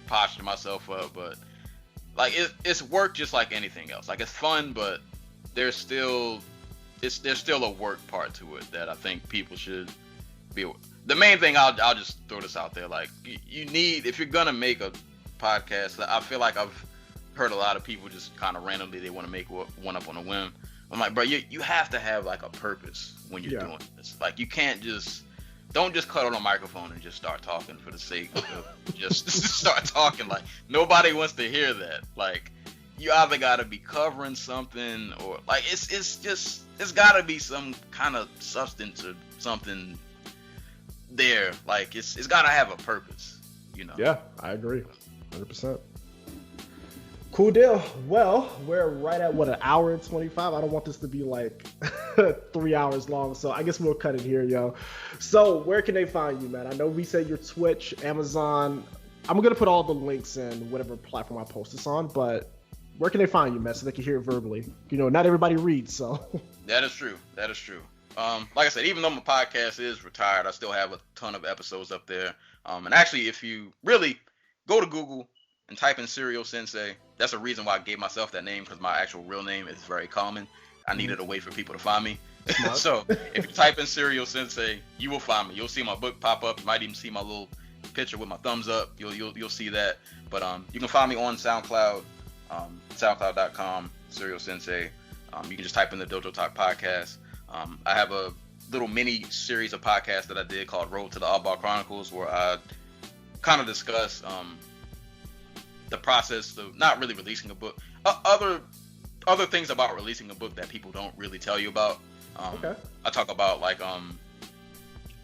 posture myself up, but like it's work just like anything else. Like it's fun, but there's still a work part to it that I think people should be aware. The main thing, I'll just throw this out there, like you need, if you're gonna make a podcast, I feel like I've heard a lot of people just kind of randomly, they want to make one up on a whim. I'm like, bro, you have to have like a purpose when you're doing this. Like you can't don't just cut on a microphone and just start talking for the sake of just start talking. Like nobody wants to hear that. Like you either gotta be covering something, or like it's gotta be some kind of substance or something there. Like it's gotta have a purpose, Yeah, I agree 100%. Cool deal. Well, we're right at an hour and 25. I don't want this to be like 3 hours long, so I guess we'll cut it here, yo. So where can they find you, man? I know we said your Twitch, Amazon. I'm gonna put all the links in whatever platform I post this on, but where can they find you, man, so they can hear it verbally? Not everybody reads, so. That is true. Like I said, even though my podcast is retired, I still have a ton of episodes up there. And actually, if you really go to Google and type in CerealSensei, that's a reason why I gave myself that name, because my actual real name is very common. I needed a way for people to find me. So if you type in CerealSensei, you will find me. You'll see my book pop up. You might even see my little picture with my thumbs up. You'll see that. But you can find me on SoundCloud, SoundCloud.com, CerealSensei. You can just type in the Dojo Podcast. I have a little mini series of podcasts that I did called Road to the Oddball Chronicles, where I kind of discuss the process of not really releasing a book, other things about releasing a book that people don't really tell you about. Okay. I talk about like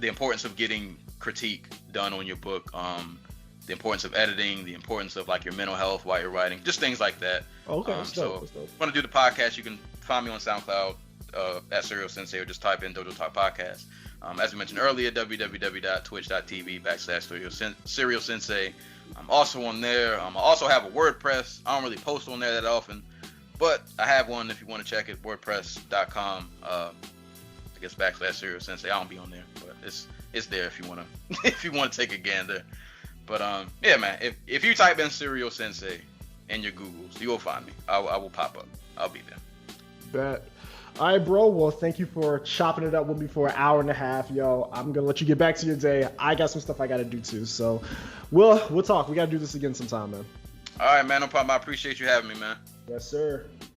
the importance of getting critique done on your book, the importance of editing, the importance of like your mental health while you're writing, just things like that. Okay. If you want to do the podcast, you can find me on SoundCloud at CerealSensei, or just type in Dojo Podcast. As we mentioned earlier, www.twitch.tv/CerealSensei. I'm also on there. I also have a WordPress. I don't really post on there that often, but I have one if you want to check it, WordPress.com. I guess /CerealSensi. I don't be on there, but it's there if you wanna if you wanna take a gander. But yeah, man, if you type in CerealSensei in your Googles, you will find me. I will pop up. I'll be there. Bet. All right, bro. Well, thank you for chopping it up with me for an hour and a half. Yo, I'm gonna let you get back to your day. I got some stuff I gotta do too. So we'll talk. We gotta do this again sometime, man. All right, man. No problem. I appreciate you having me, man. Yes, sir.